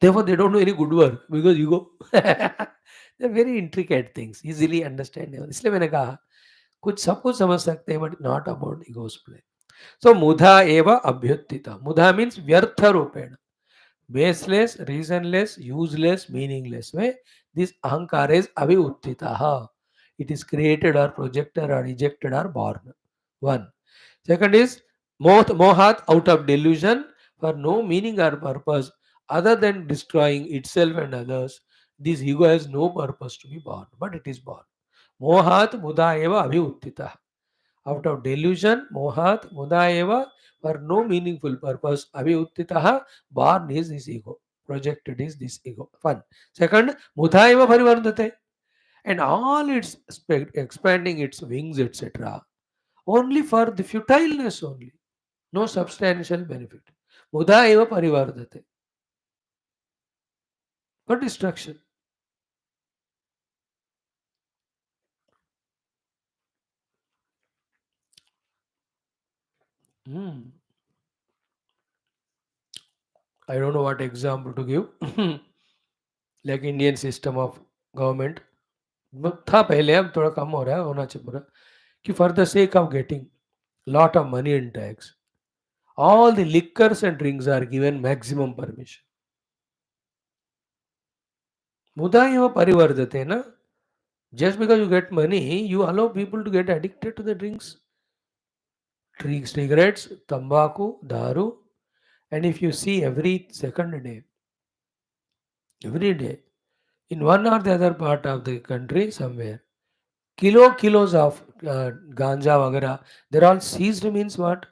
Therefore, they don't do any good work because ego. They're very intricate things, easily understandable. इसलिए मैंने कहा कुछ सब कुछ समझ सकते हैं, but not about ego's play. So मुधा एव अभ्युत्थिता. मुधा means व्यर्थ रूपेण. Baseless, reasonless, useless, meaningless way, this ahankara is aviuttitaha. It is created or projected or ejected or born. One. Second is mohat, out of delusion for no meaning or purpose other than destroying itself and others. This ego has no purpose to be born, but it is born. Mohat muda eva aviuttitaha. Out of delusion, mohat, mudaeva, for no meaningful purpose, aviuttitaha, born is this ego. Projected is this ego. Fun. Second, mudaeva parivardhate. And all its expanding its wings, etc. Only for the futileness only. No substantial benefit. Mudaeva parivardhate. For destruction. Hmm. I don't know what example to give. Like Indian system of government. था पहले, अब थोड़ा कम हो रहा है, होना चाहिए पूरा. कि for the sake of getting lot of money in tax, all the liquors and drinks are given maximum permission. मुदा एव परिवर्धते ना. Just because you get money, you allow people to get addicted to the drinks, cigarettes, tambaku, daru. And if you see every day, in one or the other part of the country somewhere, kilos of ganja वगैरह, they're all seized. Means what?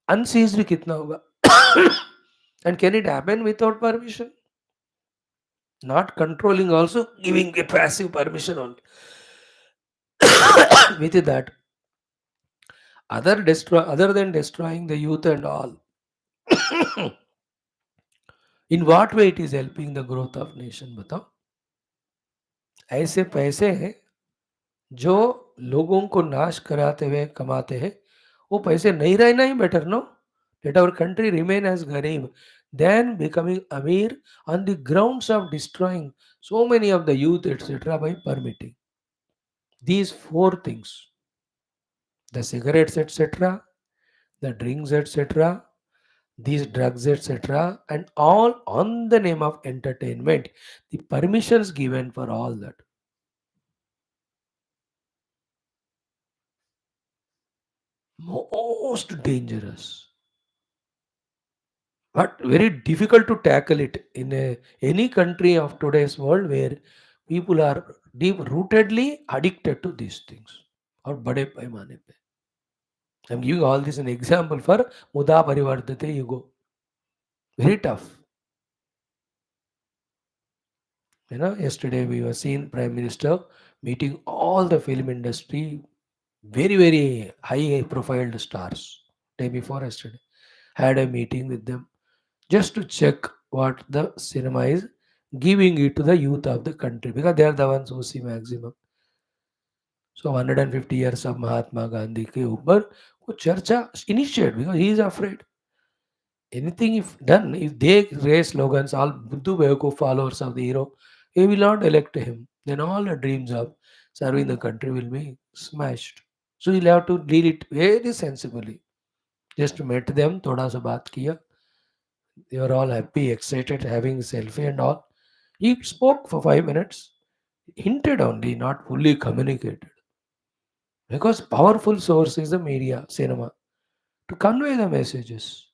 Unseized कितना होगा? And can it happen without permission? Not controlling, also giving a passive permission only. With that, other than destroying the youth and all, in what way it is helping the growth of nation? बताओ. ऐसे पैसे हैं जो लोगों को नाश कराते हुए कमाते हैं. वो पैसे नहीं रहना ही better, no. Let our country remain as Garib than becoming Amir on the grounds of destroying so many of the youth, etc., by permitting these 4 things. The cigarettes, etc., the drinks, etc., these drugs, etc., and all on the name of entertainment. The permissions given for all that. Most dangerous, but very difficult to tackle it in any country of today's world where people are deep rootedly addicted to these things. Or bade paimane pe. I'm giving all this an example for Muda Parivardate Yugo. Very tough. Yesterday we were seeing Prime Minister meeting all the film industry, very, very high profile stars. Day before yesterday. Had a meeting with them just to check what the cinema is giving it to the youth of the country because they are the ones who see maximum. So 150 years of Mahatma Gandhi के ऊपर वो चर्चा initiate because he is afraid. Anything if done, if they raise slogans, all Buddhu Beku followers of the hero, he will not elect him. Then all the dreams of serving the country will be smashed. So he'll have to deal it very sensibly. Just met them, thoda sa baat kiya. They were all happy, excited, having selfie and all. He spoke for 5 minutes, hinted only, not fully communicated. Because powerful source is the media, cinema, to convey the messages.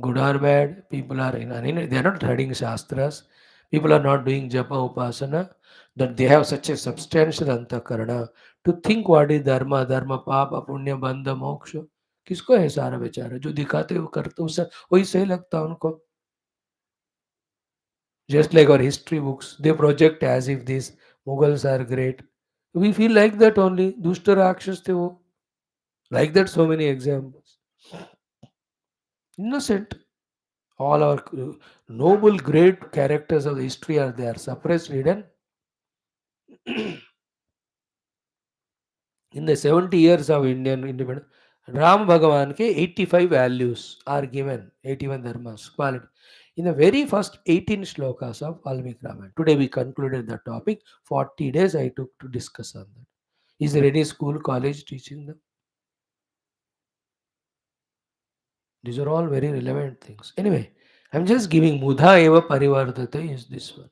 Good or bad, people are they are not studying shastras. People are not doing japa upasana. That they have such a substantial antakarana to think what is dharma, dharma, papa, punya, bandha, moksha. किसको है सारा बेचारा जो दिखाते वो करते उससे वही सही लगता उनको. Just like our history books, they project as if these Mughals are great. We feel like that only. Dushta Rakshas the wo. Like that, so many examples. Innocent. All our noble, great characters of the history are there, suppressed, hidden. In the 70 years of Indian independence, Ram Bhagavan ke 85 values are given, 81 dharmas, quality. In the very first 18 shlokas of Valmiki Ramayana. Today we concluded the topic. 40 days I took to discuss on that. Is there any school, college teaching them? These are all very relevant things. Anyway, I'm just giving Mudha Eva Parivardate is this one.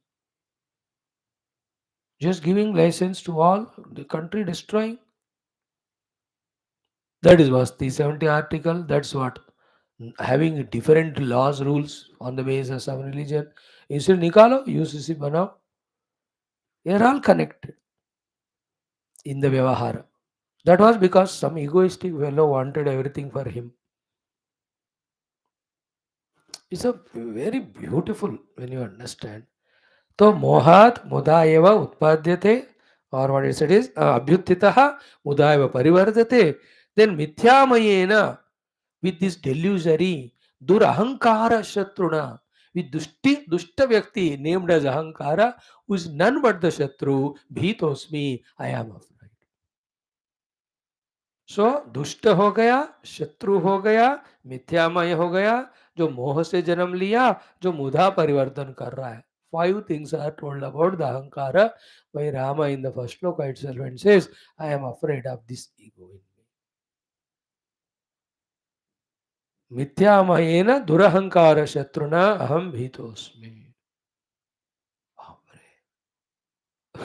Just giving license to all, the country destroying. That is was the 70 article. That's what. Having different laws, rules on the basis of religion. Instead, Nikalo, UCC Banao, they are all connected in the Vyavahara. That was because some egoistic fellow wanted everything for him. It's a very beautiful when you understand. So mohat muda eva utpadyate, or what it said is abhyuttitaha muda eva parivardate. Then mithyamayena, with this delusory durahankara shatruna, with dushta vyakti named as ahankara, who is none but the shatru, bhitosmi, I am afraid. सो दुष्ट हो गया, शत्रु हो गया, मिथ्यामय हो गया, जो मोह से जन्म लिया, जो मुधा परिवर्तन कर रहा है. 5 things are told about the ahankara by Rama in the first shloka itself and says, I am afraid of this ego in me. मिथ्यामयेन दुरहंकार शत्रुना aham bhitosmi.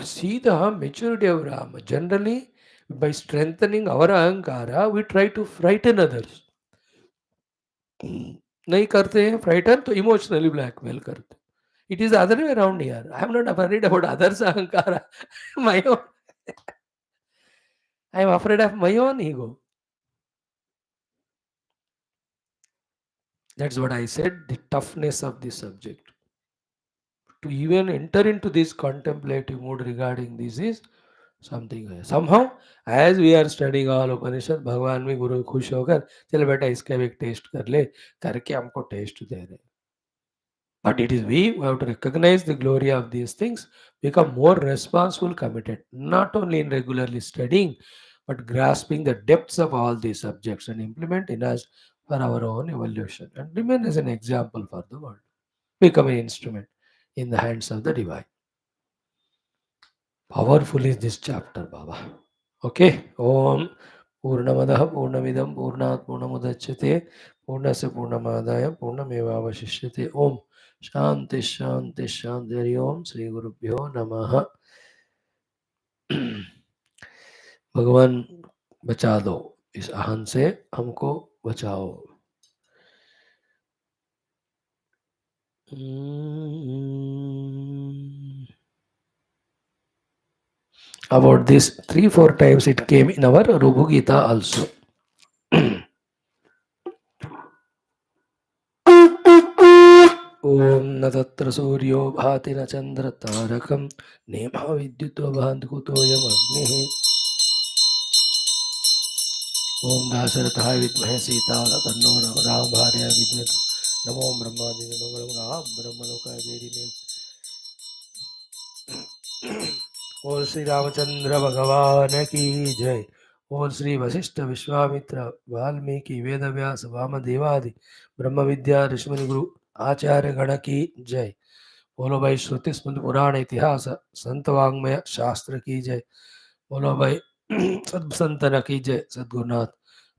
See the maturity of Rama. Generally, by strengthening our ahankara, we try to frighten others. नहीं करते हैं frighten तो emotionally blackmail करते. It is other way around here. I am not afraid about others अहंकार. My own. I am afraid of my own ego. That's what I said, the toughness of this subject. To even enter into this contemplative mood regarding this is something. Somehow, as we are studying all Upanishad, भगवान भी गुरु खुश होकर चल बेटा इसका भी एक test कर ले, करके हमको टेस्ट दे रहे. But it is we who have to recognize the glory of these things, become more responsible, committed, not only in regularly studying, but grasping the depths of all these subjects and implement in us for our own evolution and remain as an example for the world. Become an instrument in the hands of the divine. Powerful is this chapter, Baba. Okay. Om Purnamadaha Purnamidam Purnat Purnamudachyate Purnasya Purnamadaya Purnamevavashishyate. Om Shanti Shanti Shanti Hari Om Sri Gurubhyo Namaha. भगवान बचा दो, इस आहन से हमको बचाओ. About this 3-4 times it came in our Rubhu Gita also. ओम न तत्र सूर्यो भाति न चंद्र तारकम नेमा विद्युतो भान्ति कुतोऽयम् अग्निः. ओम दाशरथाय विद्महे सीताय तन्नो राम भार्या विद्महे नमो ब्रह्मादि मंगलम ब्रह्मलोकाय देवी. ओम श्री रामचंद्र भगवान की जय. ओम श्री वशिष्ठ विश्वामित्र वाल्मीकि वेद व्यास वामदेवादि ब्रह्म विद्या ऋषिमुनि गुरु आचार्य गण की जय. बोलो भाई श्रुति स्मृति पुराण इतिहास संत वांग्मय शास्त्र की जय. बोलो भाई सब संतन की जय. सद्गुरुनाथ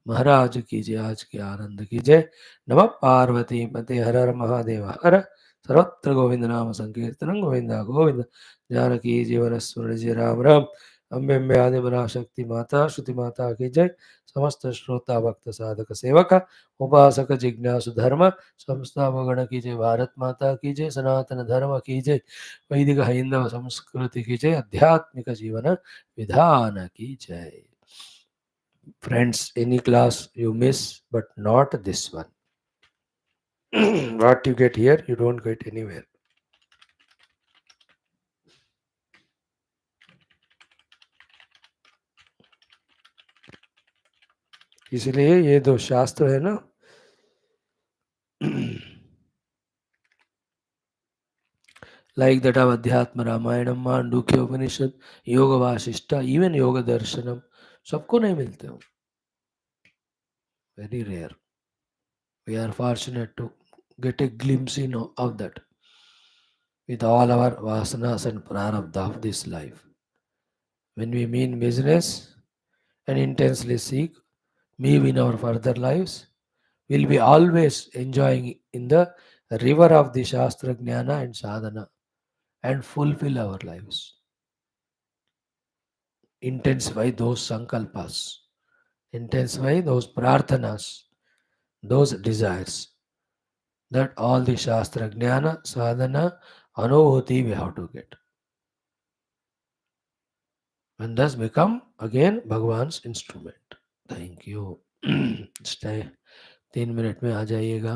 महाराज की जय. आज के आनंद की जय. नमः पार्वती पते हर हर महादेव हर. सर्वत्र गोविंद नाम संकीर्तनं गोविंदा गोविंद. जानकी जीवन स्मरण जय राम राम. अम्बे अम्बे आदि बरा शक्ति माता श्रुति माता की जय. समस्त श्रोता भक्त साधक सेवक उपासक जिज्ञासु धर्म संस्थापगण की जय. भारत माता की जय. सनातन धर्म की जय. वैदिक हैंदव संस्कृति की जय. आध्यात्मिक जीवन विधान की जय. Friends, any class you miss, but not this one. What you get here, you don't get anywhere. इसलिए ये दो शास्त्र है ना, like that of Adhyatma Ramayanam, Mandukya Upanishad, Yoga Vaashishtha, even Yoga Darshanam, सबको नहीं मिलते हो. Very rare. We are fortunate to get a glimpse of that with all our vasanas and prarabdha of this life. When we mean business and intensely seek, live in our further lives, we'll be always enjoying in the river of the Shastra Jnana and Sadhana and fulfill our lives. Intensify those sankalpas, intensify those prarthanas, those desires, that all the Shastra Jnana, Sadhana, Anubhuti we have to get. And thus become again Bhagwan's instrument. Thank you. Stay 3 minute में आ जाइएगा.